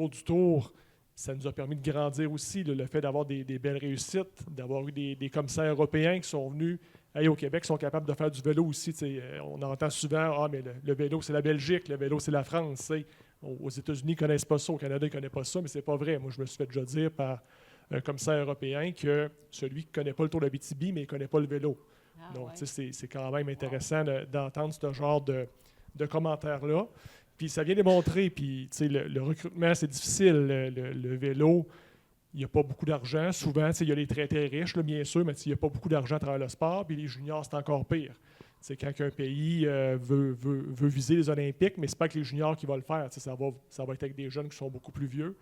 du tour, ça nous a permis de grandir aussi, là, le fait d'avoir des belles réussites, d'avoir eu des commissaires européens qui sont venus au Québec, qui sont capables de faire du vélo aussi. On entend souvent mais le vélo, c'est la Belgique, le vélo, c'est la France. T'sais. Aux États-Unis, ils ne connaissent pas ça. Au Canada, ils ne connaissent pas ça, mais ce n'est pas vrai. Moi, je me suis fait déjà dire par un commissaire européen que celui qui ne connaît pas le Tour d'Abitibi, mais il ne connaît pas le vélo. Donc, c'est quand même intéressant d'entendre ce genre de commentaires-là. Puis, ça vient démontrer, puis, le recrutement, c'est difficile. Le vélo, il n'y a pas beaucoup d'argent. Souvent, il y a les très, très riches, là, bien sûr, mais il n'y a pas beaucoup d'argent à travers le sport. Puis, les juniors, c'est encore pire. C'est quand un pays veut viser les Olympiques, mais ce n'est pas que les juniors qui vont le faire. Ça va être avec des jeunes qui sont beaucoup plus vieux.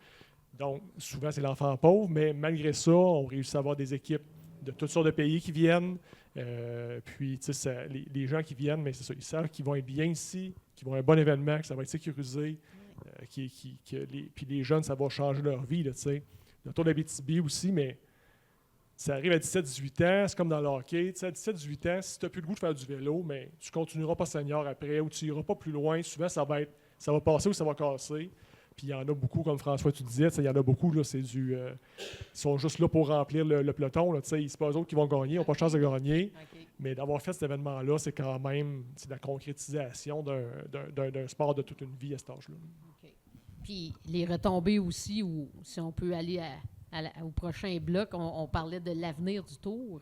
Donc, souvent, c'est l'enfant pauvre, mais malgré ça, on réussit à avoir des équipes de toutes sortes de pays qui viennent. Puis, les gens qui viennent, mais c'est ça, ils savent qu'ils vont être bien ici, qu'ils vont avoir un bon événement, que ça va être sécurisé, puis les jeunes, ça va changer leur vie. Là, le Tour d'Abitibi aussi, mais ça arrive à 17-18 ans, c'est comme dans le hockey. À 17-18 ans, si tu n'as plus le goût de faire du vélo, mais tu ne continueras pas senior après ou tu n'iras pas plus loin. Souvent, ça va passer ou ça va casser. Puis il y en a beaucoup, comme François, tu disais, il y en a beaucoup, là, ils sont juste là pour remplir le peloton. Là, c'est pas eux autres qui vont gagner, ils n'ont pas de chance de gagner. Okay. Mais d'avoir fait cet événement-là, c'est quand même la concrétisation d'un sport de toute une vie à cet âge-là. Okay. Puis les retombées aussi, ou si on peut aller au prochain bloc, on parlait de l'avenir du Tour.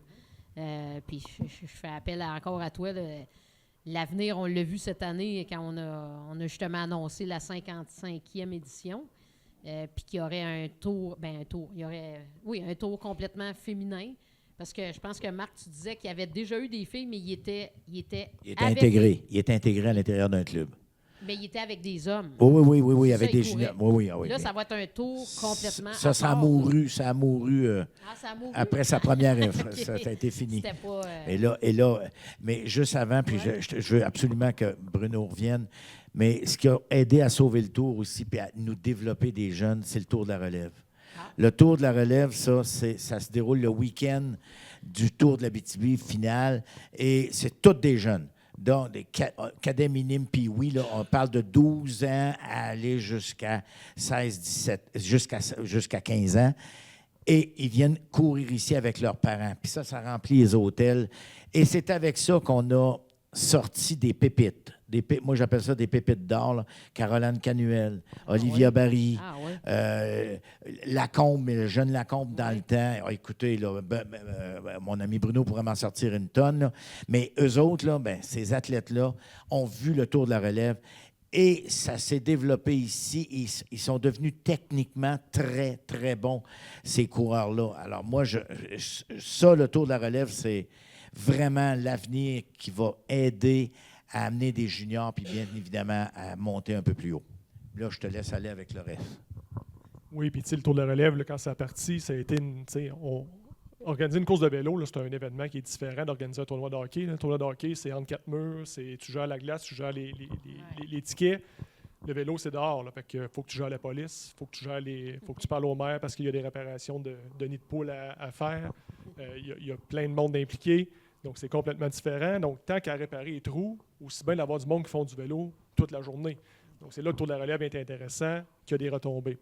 Puis je fais appel encore à toi. L'avenir, on l'a vu cette année quand on a justement annoncé la 55e édition. Puis qu'il y aurait un tour, un tour complètement féminin. Parce que je pense que Marc, tu disais qu'il y avait déjà eu des filles, mais il était intégré. Il était intégré à l'intérieur d'un club. Mais il était avec des hommes. Oui, avec des juniors. Oui, là, ça va être un tour complètement. Ça a mouru après sa première effort. Okay. Ça a été fini. C'était pas. Et là, mais juste avant, puis je veux absolument que Bruno revienne. Mais ce qui a aidé à sauver le tour aussi, puis à nous développer des jeunes, c'est le Tour de la relève. Le Tour de la relève, ça se déroule le week-end du Tour de l'Abitibi final, et c'est tous des jeunes. Donc, des cadets minimes, puis oui, là, on parle de 12 ans à aller jusqu'à 16, 17, jusqu'à 15 ans. Et ils viennent courir ici avec leurs parents. Puis ça remplit les hôtels. Et c'est avec ça qu'on a sorti des pépites. Moi, j'appelle ça des pépites d'or. Là. Caroline Canuel, Olivia Barry, Lacombe, le jeune Lacombe dans le temps. Oh, écoutez, là, mon ami Bruno pourrait m'en sortir une tonne. Là. Mais eux autres, là, ces athlètes-là, ont vu le Tour de la relève. Et ça s'est développé ici. Ils sont devenus techniquement très, très bons, ces coureurs-là. Alors moi, le Tour de la relève, c'est vraiment l'avenir qui va aider à amener des juniors, puis bien évidemment à monter un peu plus haut. Là, je te laisse aller avec le reste. Oui, puis le Tour de la relève, là, quand ça a parti, ça a été organiser une course de vélo, c'est un événement qui est différent d'organiser un tournoi de hockey. Le tournoi de hockey, c'est entre quatre murs, tu gères la glace, tu gères les tickets. Le vélo, c'est dehors. Là, fait que faut que tu gères la police, faut que tu parles au maire parce qu'il y a des réparations de nids de poules à faire. Il y a plein de monde impliqué. Donc, c'est complètement différent. Donc, tant qu'à réparer les trous, aussi bien d'avoir du monde qui font du vélo toute la journée. Donc, c'est là que le Tour de la relève est intéressant, qu'il y a des retombées.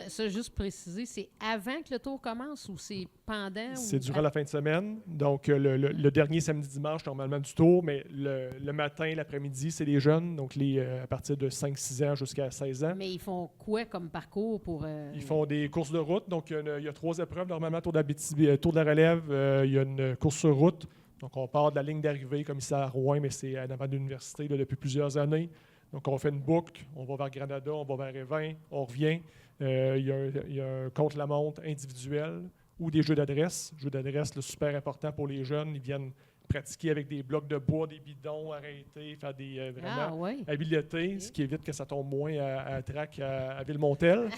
Ça, juste préciser, c'est avant que le tour commence ou c'est pendant? C'est durant la fin de semaine. Donc, le dernier samedi-dimanche, normalement, du tour, mais le matin, l'après-midi, c'est les jeunes, donc à partir de 5-6 ans jusqu'à 16 ans. Mais ils font quoi comme parcours pour... Ils font des courses de route. Donc, il y a 3 épreuves, normalement, Tour de la relève. Il y a une course sur route. Donc, on part de la ligne d'arrivée, comme ici à Rouen, mais c'est en avant de l'université depuis plusieurs années. Donc, on fait une boucle, on va vers Granada, on va vers Évin, on revient. Il y a un contre-la-montre individuel ou des jeux d'adresse. Jeux d'adresse, là, super important pour les jeunes. Ils viennent pratiquer avec des blocs de bois, des bidons, arrêter, faire des vraiment oui. habiletés, ce qui évite que ça tombe moins à Trac, à Villemontel.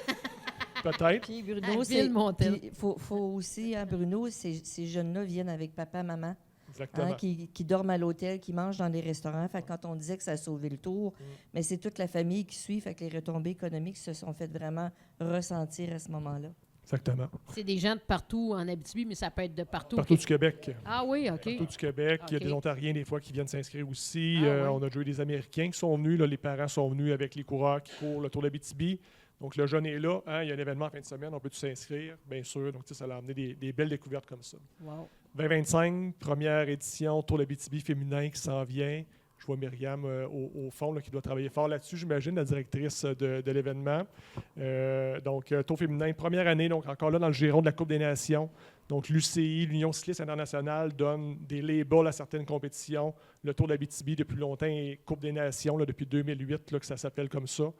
Peut-être. Puis Bruno, À Villemontel. il faut aussi, hein, Bruno, ces jeunes-là viennent avec papa, maman, Exactement. hein, qui dorment à l'hôtel, qui mangent dans les restaurants. Fait que quand on disait que ça a sauvé le tour, mais c'est toute la famille qui suit. Fait que les retombées économiques se sont faites vraiment ressentir à ce moment-là. Exactement. C'est des gens de partout en Abitibi, mais ça peut être de partout. Partout du Québec. Ah oui, OK. Partout du Québec. Il y a OK. des Ontariens, des fois, qui viennent s'inscrire aussi. Ah, ouais. On a déjà eu des Américains qui sont venus. Là, les parents sont venus avec les coureurs qui courent le Tour d'Abitibi. Donc, le jeune est là. Hein, il y a un événement en fin de semaine. On peut tout s'inscrire, bien sûr. Donc, ça a amené des belles découvertes comme ça. Wow. 2025, première édition Tour d'Abitibi féminin qui s'en vient. Je vois Myriam au fond là, qui doit travailler fort là-dessus, j'imagine, la directrice de l'événement. Donc, Tour féminin, première année, donc encore là dans le giron de la Coupe des Nations. Donc, l'UCI, l'Union cycliste internationale, donne des labels à certaines compétitions. Le Tour d'Abitibi, depuis longtemps, est Coupe des Nations, là, depuis 2008, là, que ça s'appelle comme ça.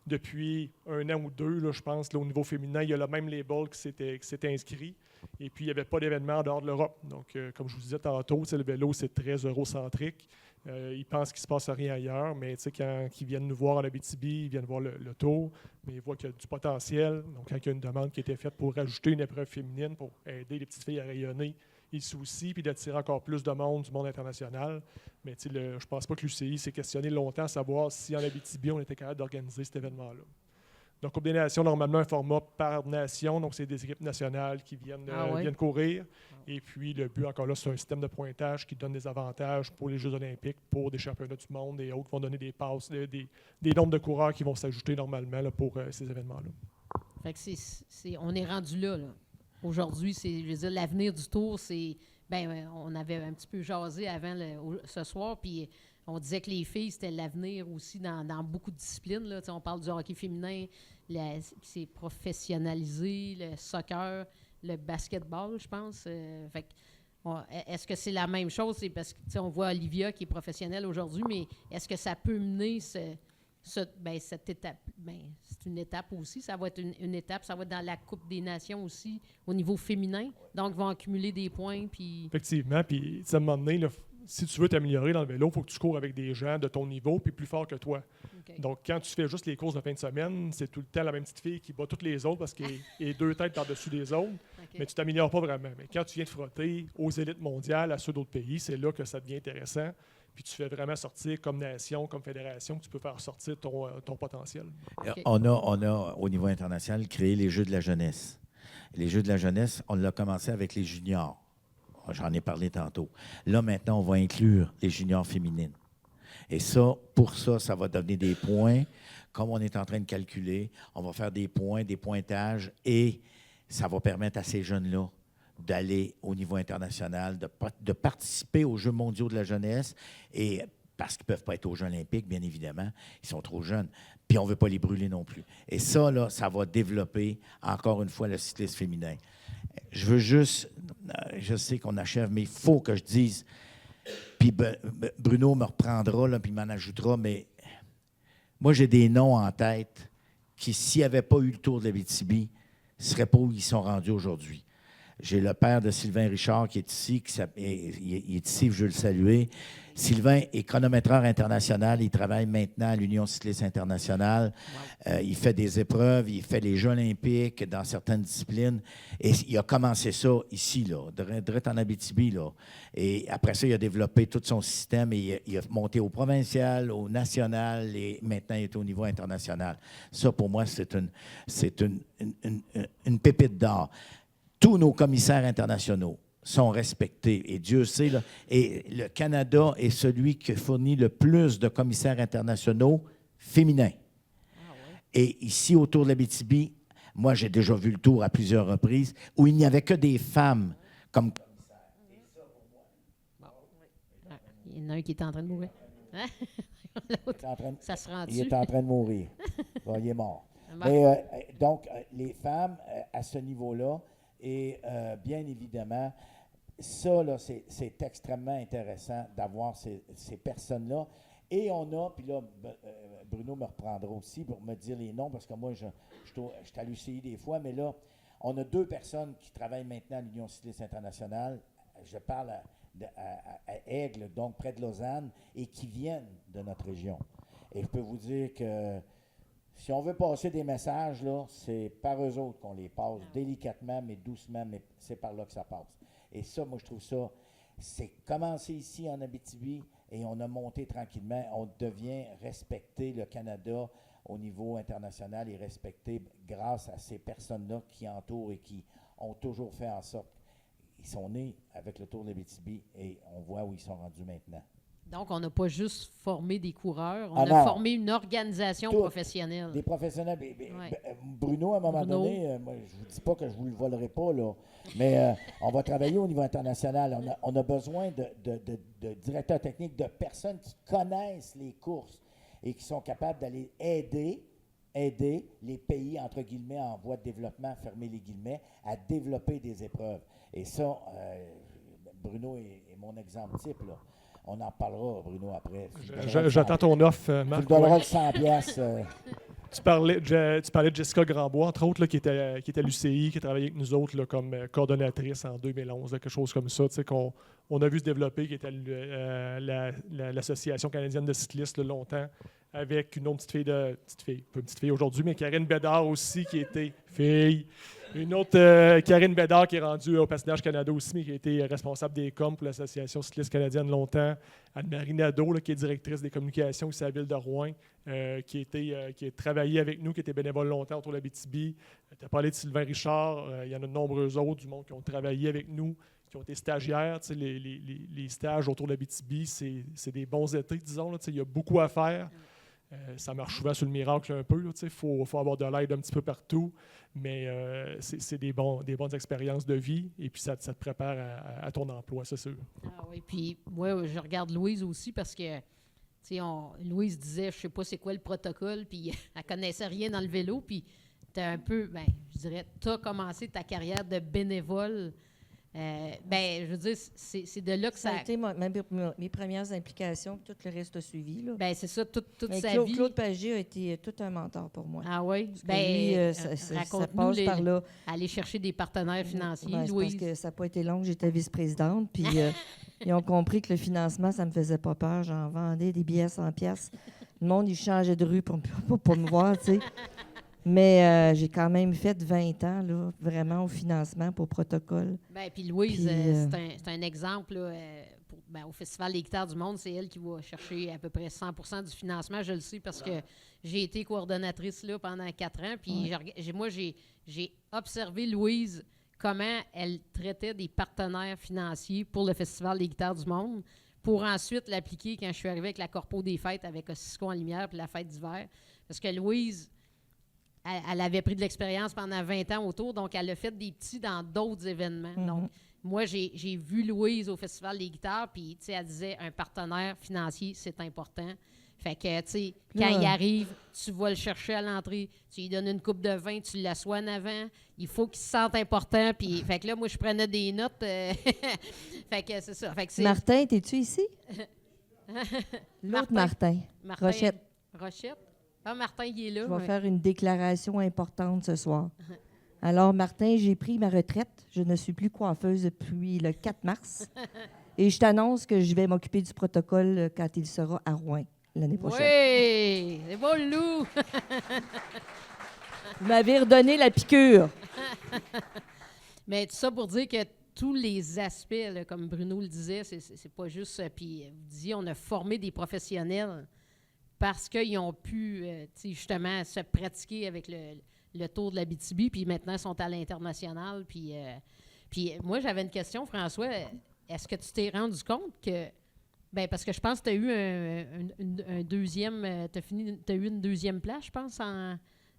Depuis un an ou deux, là, je pense, là, au niveau féminin, il y a le même label qui s'était inscrit. Et puis, il n'y avait pas d'événement en dehors de l'Europe. Donc, comme je vous disais tantôt, le vélo, c'est très eurocentrique. Ils pensent qu'il ne se passe rien ailleurs, mais quand ils viennent nous voir en Abitibi, ils viennent voir le Tour, mais ils voient qu'il y a du potentiel. Donc, quand il y a une demande qui a été faite pour rajouter une épreuve féminine pour aider les petites filles à rayonner, ils soucient, puis d'attirer encore plus de monde du monde international. Mais je ne pense pas que l'UCI s'est questionné longtemps à savoir si en Abitibi, on était capable d'organiser cet événement-là. Donc, Coupe des Nations, normalement, un format par nation. Donc, c'est des équipes nationales qui viennent courir. Et puis, le but, encore là, c'est un système de pointage qui donne des avantages pour les Jeux olympiques, pour des championnats du monde et autres qui vont donner des passes, des nombres de coureurs qui vont s'ajouter normalement là, pour ces événements-là. Fait que on est rendu là. Aujourd'hui, je veux dire, l'avenir du Tour, c'est... on avait un petit peu jasé avant ce soir, puis on disait que les filles, c'était l'avenir aussi dans beaucoup de disciplines. Là. On parle du hockey féminin, qui s'est professionnalisé, le soccer, le basketball, je pense. Fait que, est-ce que c'est la même chose? C'est parce que on voit Olivia qui est professionnelle aujourd'hui, mais est-ce que ça peut mener cette étape? C'est une étape aussi. Ça va être une étape. Ça va être dans la Coupe des Nations aussi, au niveau féminin. Donc, ils vont accumuler des points. Puis... Effectivement. Puis, à un moment donné, là, si tu veux t'améliorer dans le vélo, il faut que tu cours avec des gens de ton niveau puis plus fort que toi. Okay. Donc, quand tu fais juste les courses de fin de semaine, c'est tout le temps la même petite fille qui bat toutes les autres parce qu'elle est deux têtes par-dessus des autres. Okay. Mais tu t'améliores pas vraiment. Mais quand tu viens te frotter aux élites mondiales, à ceux d'autres pays, c'est là que ça devient intéressant. Puis tu fais vraiment sortir comme nation, comme fédération, que tu peux faire sortir ton potentiel. Okay. On a, au niveau international, créé les Jeux de la jeunesse. Les Jeux de la jeunesse, on l'a commencé avec les juniors. J'en ai parlé tantôt. Là, maintenant, on va inclure les juniors féminines. Et ça, pour ça, ça va donner des points. Comme on est en train de calculer, on va faire des points, des pointages, et ça va permettre à ces jeunes-là d'aller au niveau international, de participer aux Jeux mondiaux de la jeunesse, et parce qu'ils ne peuvent pas être aux Jeux olympiques, bien évidemment, ils sont trop jeunes. Puis on ne veut pas les brûler non plus. Et ça, là, ça va développer, encore une fois, le cyclisme féminin. Je veux juste, je sais qu'on achève, mais il faut que je dise, puis Bruno me reprendra, là, puis il m'en ajoutera, mais moi, j'ai des noms en tête qui, s'il n'y avait pas eu le Tour de l'Abitibi, ne seraient pas où ils sont rendus aujourd'hui. J'ai le père de Sylvain Richard qui est ici, il est ici, je veux le saluer. Sylvain est chronométreur international, il travaille maintenant à l'Union cycliste internationale. Wow. Il fait des épreuves, il fait les Jeux olympiques dans certaines disciplines. Et il a commencé ça ici, là, direct en Abitibi, là. Et après ça, il a développé tout son système et il a monté au provincial, au national et maintenant il est au niveau international. Ça, pour moi, c'est une pépite d'or. Tous nos commissaires internationaux sont respectés. Et Dieu sait, là, et le Canada est celui qui fournit le plus de commissaires internationaux féminins. Ah ouais. Et ici, autour de l'Abitibi, moi, j'ai déjà vu le tour à plusieurs reprises, où il n'y avait que des femmes comme commissaires. Et ça, pour moi... Bon. Il y en a un qui est en train de mourir. Hein? Ça se rend dessus. Il est en train de mourir. Bon, il est mort. Mais, donc, les femmes, à ce niveau-là, et bien évidemment, ça, là, c'est extrêmement intéressant d'avoir ces personnes-là. Et on a, puis là, Bruno me reprendra aussi pour me dire les noms, parce que moi, je suis à l'UCI des fois, mais là, on a 2 personnes qui travaillent maintenant à l'Union cycliste internationale. Je parle à Aigle, donc près de Lausanne, et qui viennent de notre région. Et je peux vous dire que si on veut passer des messages, là, c'est par eux autres qu'on les passe, délicatement, mais doucement, mais c'est par là que ça passe. Et ça, moi, je trouve ça, c'est commencé ici en Abitibi, et on a monté tranquillement. On devient respecté, le Canada, au niveau international, est respecté grâce à ces personnes-là qui entourent et qui ont toujours fait en sorte qu'ils sont nés avec le Tour de l'Abitibi, et on voit où ils sont rendus maintenant. Donc, on n'a pas juste formé des coureurs, on Ah a non. formé une organisation professionnelle. Des professionnels. Ouais. Bruno, à un moment donné, moi, je ne vous dis pas que je ne vous le volerai pas, là, mais on va travailler au niveau international. On a besoin de directeurs techniques, de personnes qui connaissent les courses et qui sont capables d'aller aider les pays, entre guillemets, en voie de développement, fermer les guillemets, à développer des épreuves. Et ça, Bruno est mon exemple type, là. On en parlera, Bruno, après. J'attends ton offre, Marc. Tu me donneras le 100 piastres. Tu parlais de Jessica Grandbois, entre autres, là, qui était à l'UCI, qui a travaillé avec nous autres là, comme coordonnatrice en 2011, là, quelque chose comme ça, qu'on a vu se développer, qui était l'Association canadienne de cyclistes là, longtemps, avec une autre petite fille aujourd'hui, mais Karine Bédard aussi, qui était fille. Une autre, Karine Bédard, qui est rendue au Patinage Canada aussi, mais qui a été responsable des coms pour l'Association cycliste canadienne longtemps. Anne-Marie Nadeau, là, qui est directrice des communications aussi à la ville de Rouen, qui a travaillé avec nous, qui était bénévole longtemps autour de l'Abitibi. Tu as parlé de Sylvain Richard. Il y en a de nombreux autres du monde qui ont travaillé avec nous, qui ont été stagiaires. Les stages autour de l'Abitibi, c'est des bons étés, disons. Là, il y a beaucoup à faire. Ça marche souvent sur le miracle un peu. Il faut avoir de l'aide un petit peu partout, mais c'est des bonnes expériences de vie et puis ça te prépare à ton emploi, c'est sûr. Ah oui, puis moi, je regarde Louise aussi parce que Louise disait, je sais pas c'est quoi le protocole, puis elle connaissait rien dans le vélo, puis tu as un peu, je dirais, tu as commencé ta carrière de bénévole. Je veux dire, c'est de là que ça... Ça a été mes premières implications, puis tout le reste a suivi. Là. Ben c'est ça, toute Mais sa vie. Claude Pagé a été tout un mentor pour moi. Ah oui? Parce que lui, ça passe par là. Aller chercher des partenaires financiers, Ben, Louise. parce que ça n'a pas été long que j'étais vice-présidente, puis ils ont compris que le financement, ça ne me faisait pas peur. J'en vendais des billets à 100 piastres. Le monde, il changeait de rue pour me voir, tu sais. Mais j'ai quand même fait 20 ans, là, vraiment au financement pour protocole. Bien, puis Louise, Puis, c'est un exemple. Là, au Festival des guitares du monde, c'est elle qui va chercher à peu près 100% du financement. Je le sais parce que j'ai été coordonnatrice là pendant 4 ans. Puis j'ai observé Louise, comment elle traitait des partenaires financiers pour le Festival des guitares du monde, pour ensuite l'appliquer quand je suis arrivée avec la Corpo des fêtes, avec Ossisco en lumière, puis la fête d'hiver. Parce que Louise... Elle avait pris de l'expérience pendant 20 ans autour, donc elle a fait des petits dans d'autres événements. Mm-hmm. Donc, moi, j'ai vu Louise au Festival des guitares, puis, tu sais, elle disait, un partenaire financier, c'est important. Fait que, tu sais, quand il arrive, tu vas le chercher à l'entrée, tu lui donnes une coupe de vin, tu l'assois en avant, il faut qu'il se sente important, puis, fait que là, moi, je prenais des notes. Fait que c'est ça. Fait que Martin, es-tu ici? L'autre Martin. Rochette. Rochette? Ah, Martin, il est là. Je vais faire une déclaration importante ce soir. Alors, Martin, j'ai pris ma retraite. Je ne suis plus coiffeuse depuis le 4 mars. Et je t'annonce que je vais m'occuper du protocole quand il sera à Rouen l'année prochaine. Oui! C'est beau, le loup! Vous m'avez redonné la piqûre. Mais tout ça pour dire que tous les aspects, là, comme Bruno le disait, c'est pas juste... Puis vous disiez, on a formé des professionnels parce qu'ils ont pu, justement, se pratiquer avec le Tour de l'Abitibi, puis maintenant, ils sont à l'international. Puis moi, j'avais une question, François. Est-ce que tu t'es rendu compte que... Bien, parce que je pense que tu as eu un deuxième... tu as eu une deuxième place, je pense,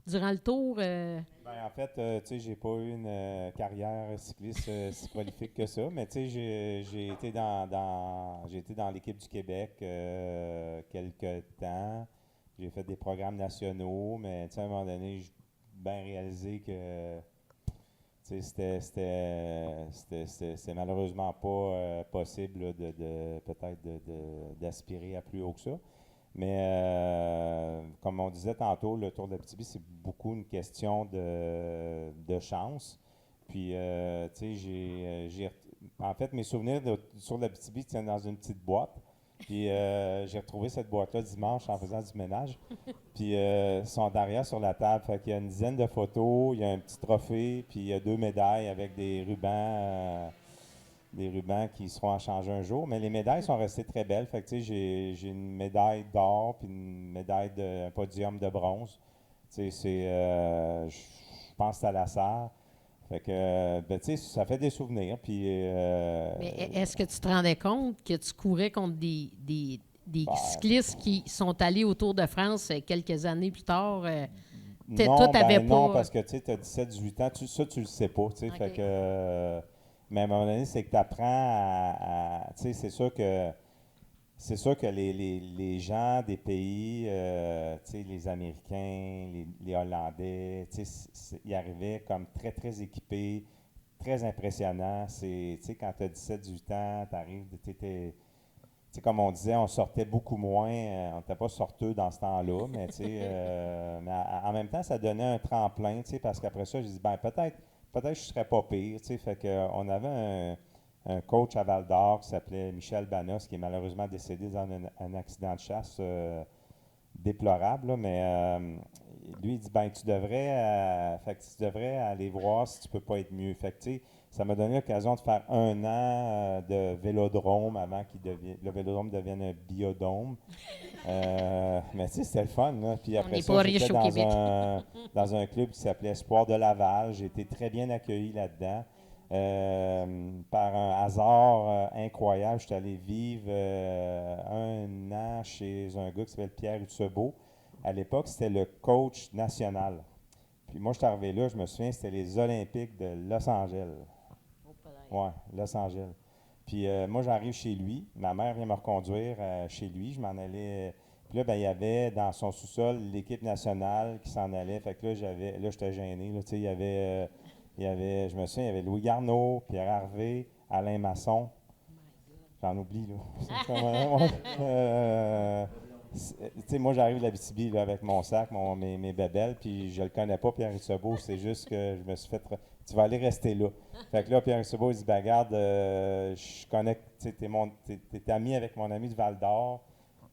durant le Tour. Ben, en fait, tu sais, j'ai pas eu une carrière cycliste si prolifique que ça, mais tu sais, j'ai été dans l'équipe du Québec quelques temps. J'ai fait des programmes nationaux, mais tu sais, à un moment donné, j'ai bien réalisé que c'était malheureusement pas possible là, peut-être d'aspirer à plus haut que ça. Mais comme on disait tantôt, le Tour d'Abitibi, c'est beaucoup une question de chance. Puis, tu sais, en fait, mes souvenirs du Tour d'Abitibi tiennent dans une petite boîte. Puis, j'ai retrouvé cette boîte-là dimanche en faisant du ménage. Puis, ils sont derrière sur la table. Fait qu'il y a une dizaine de photos, il y a un petit trophée, puis il y a 2 médailles avec des rubans qui seront à changer un jour. Mais les médailles sont restées très belles. Fait que, tu sais, j'ai une médaille d'or, puis une médaille un podium de bronze. Tu sais, je pense que c'est à la Sarre. Fait que, ben, tu sais, ça fait des souvenirs. Puis, Mais est-ce que tu te rendais compte que tu courais contre des cyclistes qui sont allés au Tour de France quelques années plus tard? Toi, t'avais pas... non, parce que tu sais, tu as 17-18 ans, ça, tu le sais pas. Tu sais, OK. fait que, mais à un moment donné, c'est que tu apprends tu sais, c'est sûr que les gens des pays, tu sais, les Américains, les Hollandais, tu sais, ils arrivaient comme très, très équipés, très impressionnants. Tu sais, quand tu as 17-18 ans, tu arrives, tu sais, comme on disait, on sortait beaucoup moins. On n'était pas sorteux dans ce temps-là, mais, tu sais, mais en même temps, ça donnait un tremplin, tu sais, parce qu'après ça, j'ai dit, ben peut-être je ne serais pas pire, tu sais. Fait qu'on avait un coach à Val d'Or qui s'appelait Michel Banos, qui est malheureusement décédé dans un accident de chasse déplorable, là, mais lui, il dit, ben fait que tu devrais aller voir si tu peux pas être mieux. Fait que, tu sais, ça m'a donné l'occasion de faire 1 an de vélodrome avant le vélodrome devienne un biodôme. Mais tu sais, c'était le fun, là. Puis On après n'est ça, pas j'étais riche au Québec. dans un club qui s'appelait Espoir de Laval. J'ai été très bien accueilli là-dedans. Par un hasard incroyable, je suis allé vivre 1 an chez un gars qui s'appelle Pierre Hutsebeau. À l'époque, c'était le coach national. Puis moi, je suis arrivé là, je me souviens, c'était les Olympiques de Los Angeles. Ouais, Los Angeles. Puis moi, j'arrive chez lui. Ma mère vient me reconduire chez lui. Je m'en allais. Puis là, ben, il y avait dans son sous-sol l'équipe nationale qui s'en allait. Fait que là, j'étais gêné. Là, tu sais, je me souviens, il y avait Louis Garneau, Pierre Harvey, Alain Masson. J'en oublie, là. Tu sais, moi, j'arrive de l'Abitibi là, avec mon sac, mes bébelles, puis je le connais pas, Pierre Hutsebeau. C'est juste que je me suis fait. Tu vas aller rester là. Fait que là, Pierre Hutsebeau, il dit, ben, regarde, je connais, tu sais, t'es ami avec mon ami de Val d'Or.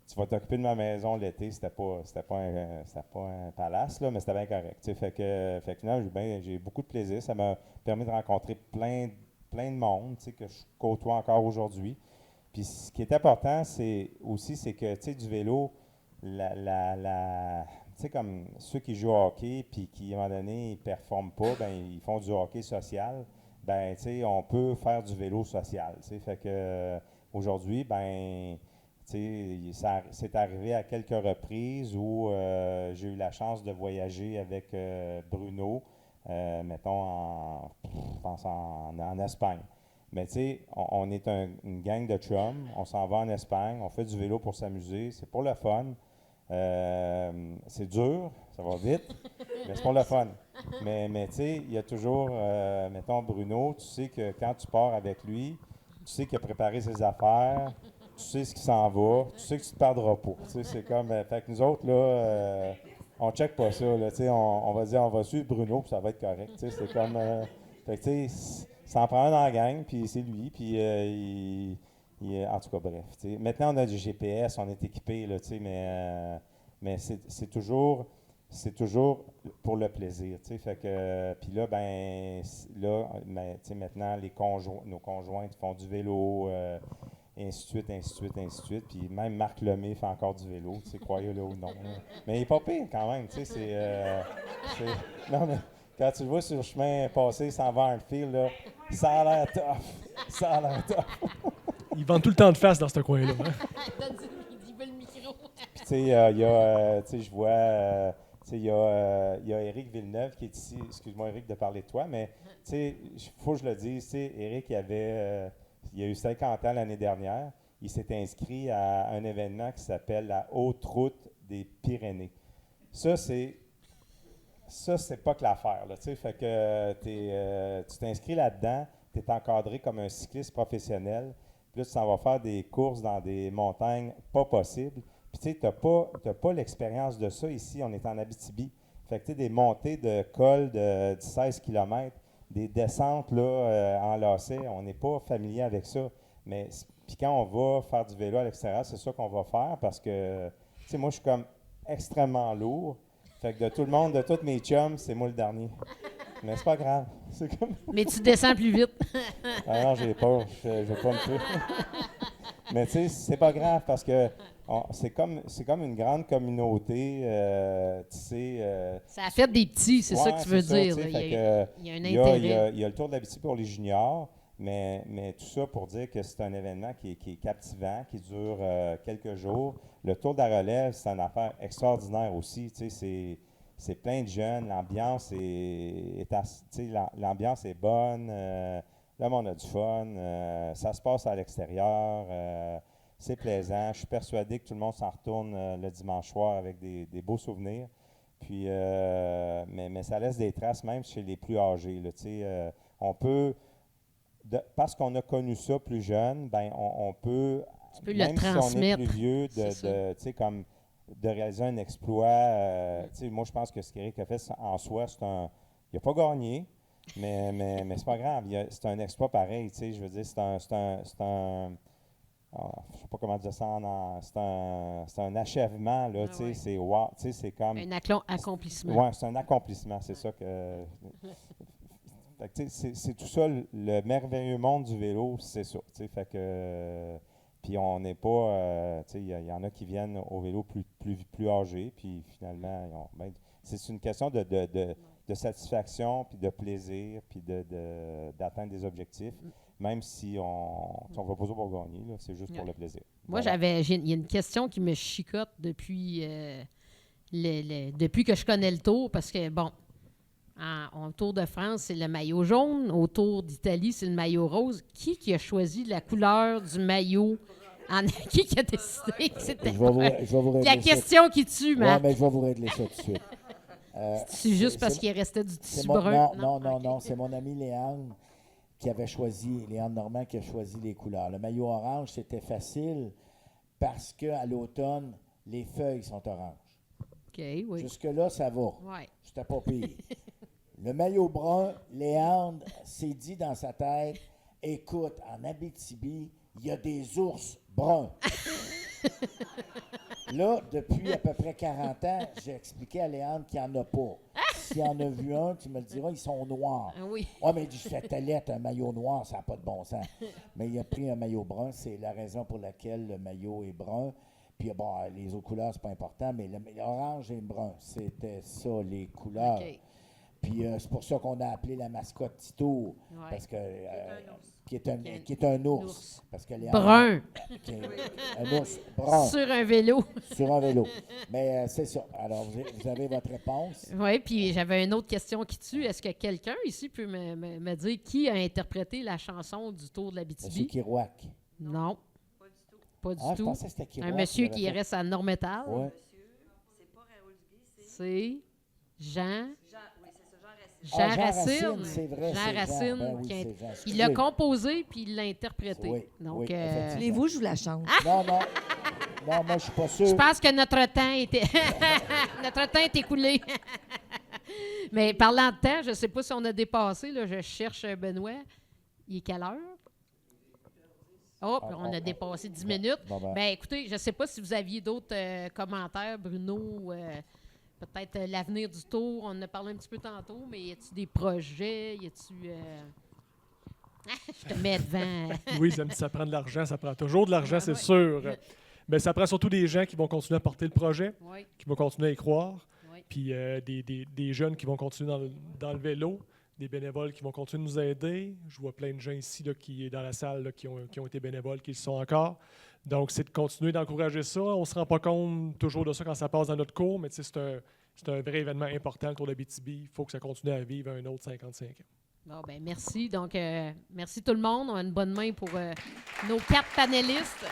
Tu vas t'occuper de ma maison l'été. C'était pas un palace, là, mais c'était bien correct. Tu sais, fait que finalement, j'ai beaucoup de plaisir. Ça m'a permis de rencontrer plein de monde, tu sais, que je côtoie encore aujourd'hui. Puis ce qui est important, c'est que, tu sais, du vélo, tu sais, comme ceux qui jouent au hockey, puis qui, à un moment donné, ils ne performent pas, ben ils font du hockey social, ben tu sais, on peut faire du vélo social, tu sais. Fait que, aujourd'hui, ben tu sais, c'est arrivé à quelques reprises où j'ai eu la chance de voyager avec Bruno, mettons, je pense en Espagne. Mais tu sais, on est une gang de chums, on s'en va en Espagne, on fait du vélo pour s'amuser, c'est pour le fun. C'est dur, ça va vite, mais c'est pour le fun. Mais tu sais, il y a toujours, mettons, Bruno, tu sais que quand tu pars avec lui, tu sais qu'il a préparé ses affaires, tu sais ce qui s'en va, tu sais que tu ne te perdras pas. Tu sais, c'est comme, fait que nous autres, là, on ne check pas ça, là, tu sais, on va dire, on va suivre Bruno, puis ça va être correct. Tu sais, c'est comme, fait que tu sais, ça en prend un dans la gang, puis c'est lui, puis en tout cas, bref. Tu sais. Maintenant, on a du GPS, on est équipé, là, tu sais, mais c'est toujours pour le plaisir, tu sais, fait que, puis là, ben, tu sais, maintenant, nos conjointes font du vélo, et ainsi de suite, ainsi de suite, ainsi de suite, puis même Marc Lemay fait encore du vélo, tu sais, croyez-le ou non. Là. Mais il n'est pas pire quand même, tu sais, non, mais quand tu le vois sur le chemin passé sans voir un fil, là, ça a l'air tough, ça a l'air tough. Ils vendent tout le temps de face dans ce coin-là. Hein? Il veut le micro. Puis, tu sais, tu sais, je vois, tu sais, il y a Éric Villeneuve qui est ici. Excuse-moi, Éric, de parler de toi, mais, tu sais, il faut que je le dise, tu sais, Éric, il a eu 50 ans l'année dernière. Il s'est inscrit à un événement qui s'appelle la Haute Route des Pyrénées. Ça, c'est pas que l'affaire, là, tu sais, fait que tu t'inscris là-dedans, tu es encadré comme un cycliste professionnel, puis là, tu s'en vas faire des courses dans des montagnes pas possibles, puis Puis, tu sais, t'as pas l'expérience de ça ici. On est en Abitibi. Fait que, tu sais, des montées de col de 16 km, des descentes là, en lacet, on n'est pas familier avec ça. Mais puis quand on va faire du vélo à l'extérieur, c'est ça qu'on va faire parce que, tu sais, moi, je suis comme extrêmement lourd. Fait que de tout le monde, de tous mes chums, c'est moi le dernier. Mais c'est pas grave. C'est comme... Mais tu descends plus vite. Ah non, j'ai peur. Je vais pas me tuer. Mais tu sais, c'est pas grave parce que c'est comme une grande communauté, tu sais. Ça a fait des petits, c'est ça que tu veux dire. Tu sais, là. fait que Il y a un intérêt. il y a le Tour de l'Abitibi pour les juniors, mais tout ça pour dire que c'est un événement qui est captivant, qui dure quelques jours. Le Tour de la Relève, c'est une affaire extraordinaire aussi. Tu sais, c'est plein de jeunes, l'ambiance l'ambiance est bonne, le monde a du fun, ça se passe à l'extérieur, c'est plaisant. Je suis persuadé que tout le monde s'en retourne le dimanche soir avec des beaux souvenirs. Puis, mais ça laisse des traces même chez les plus âgés. Là, on peut, parce qu'on a connu ça plus jeune, ben on peut, Tu peux même le si on est transmettre. plus vieux, C'est ça. de réaliser un exploit. Moi, je pense que ce qu'Éric a fait en soi, il n'a pas gagné, mais c'est pas grave. C'est un exploit pareil. Je veux dire, c'est un je sais pas comment dire ça c'est un achèvement, là, ouais. c'est wow, c'est comme... Un accomplissement. Oui, c'est un accomplissement, c'est ça que... Fait que, c'est tout ça, le merveilleux monde du vélo, c'est ça, fait que... Puis on n'est pas, il y en a qui viennent au vélo plus âgés, puis finalement, c'est une question de satisfaction, puis de plaisir, puis d'atteindre des objectifs, même si on ne va pas pour gagner, là, c'est juste pour le plaisir. Moi, Voilà. il y a une question qui me chicote depuis que je connais le Tour, parce que, bon, au Tour de France, c'est le maillot jaune. Au Tour d'Italie, c'est le maillot rose. Qui a choisi la couleur du maillot? Qui a décidé que c'était... Je vais vous régler La ça. question qui tue, Oui, Marc. mais je vais vous régler ça tout de suite. C'est juste parce c'est- qu'il restait du tissu c'est brun. non. C'est mon ami Léandre qui avait choisi, Léandre Normand qui a choisi les couleurs. Le maillot orange, c'était facile parce qu'à l'automne, les feuilles sont oranges. OK, oui. Jusque-là, ça va. Ouais. C'était pas pire. Le maillot brun, Léandre s'est dit dans sa tête, écoute, en Abitibi, il y a des ours bruns. Là, depuis à peu près 40 ans, j'ai expliqué à Léandre qu'il n'y en a pas. S'il y en a vu un, tu me le diras, ils sont noirs. Ah oui. Ah, mais du satellite, un maillot noir, ça n'a pas de bon sens. Mais il a pris un maillot brun, c'est la raison pour laquelle le maillot est brun. Puis, bon, les autres couleurs, c'est pas important, mais l'orange et le brun, c'était ça, les couleurs. OK. Puis, c'est pour ça qu'on a appelé la mascotte Tito, Ouais. parce que, qui est un ours. Parce que Brun. Un ours brun Sur un vélo. sur un vélo. Mais c'est ça. Alors, vous avez votre réponse. Oui, puis j'avais une autre question qui tue. Est-ce que quelqu'un ici peut me dire qui a interprété la chanson du Tour de Monsieur l'Abitibi? Kirouac. Non. Pas du Ah, je tout. pensais que c'était Kirouac. Un monsieur qui qui avait reste à Normétal. fait. Ouais. C'est Jean Ah, Racine. c'est vrai. Jean c'est Racine. Ben oui, qui a- c'est Jean. il l'a Excusez. composé puis il l'a interprété. Oui, Donc, oui, effectivement. Voulez-vous, je vous la chante. Non, moi, je suis pas sûr. je pense que notre temps était notre temps est écoulé. Mais parlant de temps, je ne sais pas si on a dépassé. Là, je cherche Benoît. Il est quelle heure? Oh, puis on a dépassé 10 minutes. Bon, Ben, écoutez, je ne sais pas si vous aviez d'autres commentaires, Bruno. Peut-être l'avenir du Tour. On en a parlé un petit peu tantôt, mais y a-tu des projets? Y a-tu. Je te mets devant. Oui, ça prend de l'argent, ça prend toujours de l'argent, c'est sûr. Mais ça prend surtout des gens qui vont continuer à porter le projet, Oui, qui vont continuer à y croire, oui. puis des jeunes qui vont continuer dans le vélo, des bénévoles qui vont continuer de nous aider. Je vois plein de gens ici là, qui dans la salle là, qui ont été bénévoles, qui le sont encore. Donc, c'est de continuer d'encourager ça. On ne se rend pas compte toujours de ça quand ça passe dans notre cours, mais c'est un vrai événement important, le Tour d'Abitibi. Il faut que ça continue à vivre un autre 55 ans. Bon, ben merci. Donc, merci tout le monde. On a une bonne main pour nos 4 panélistes.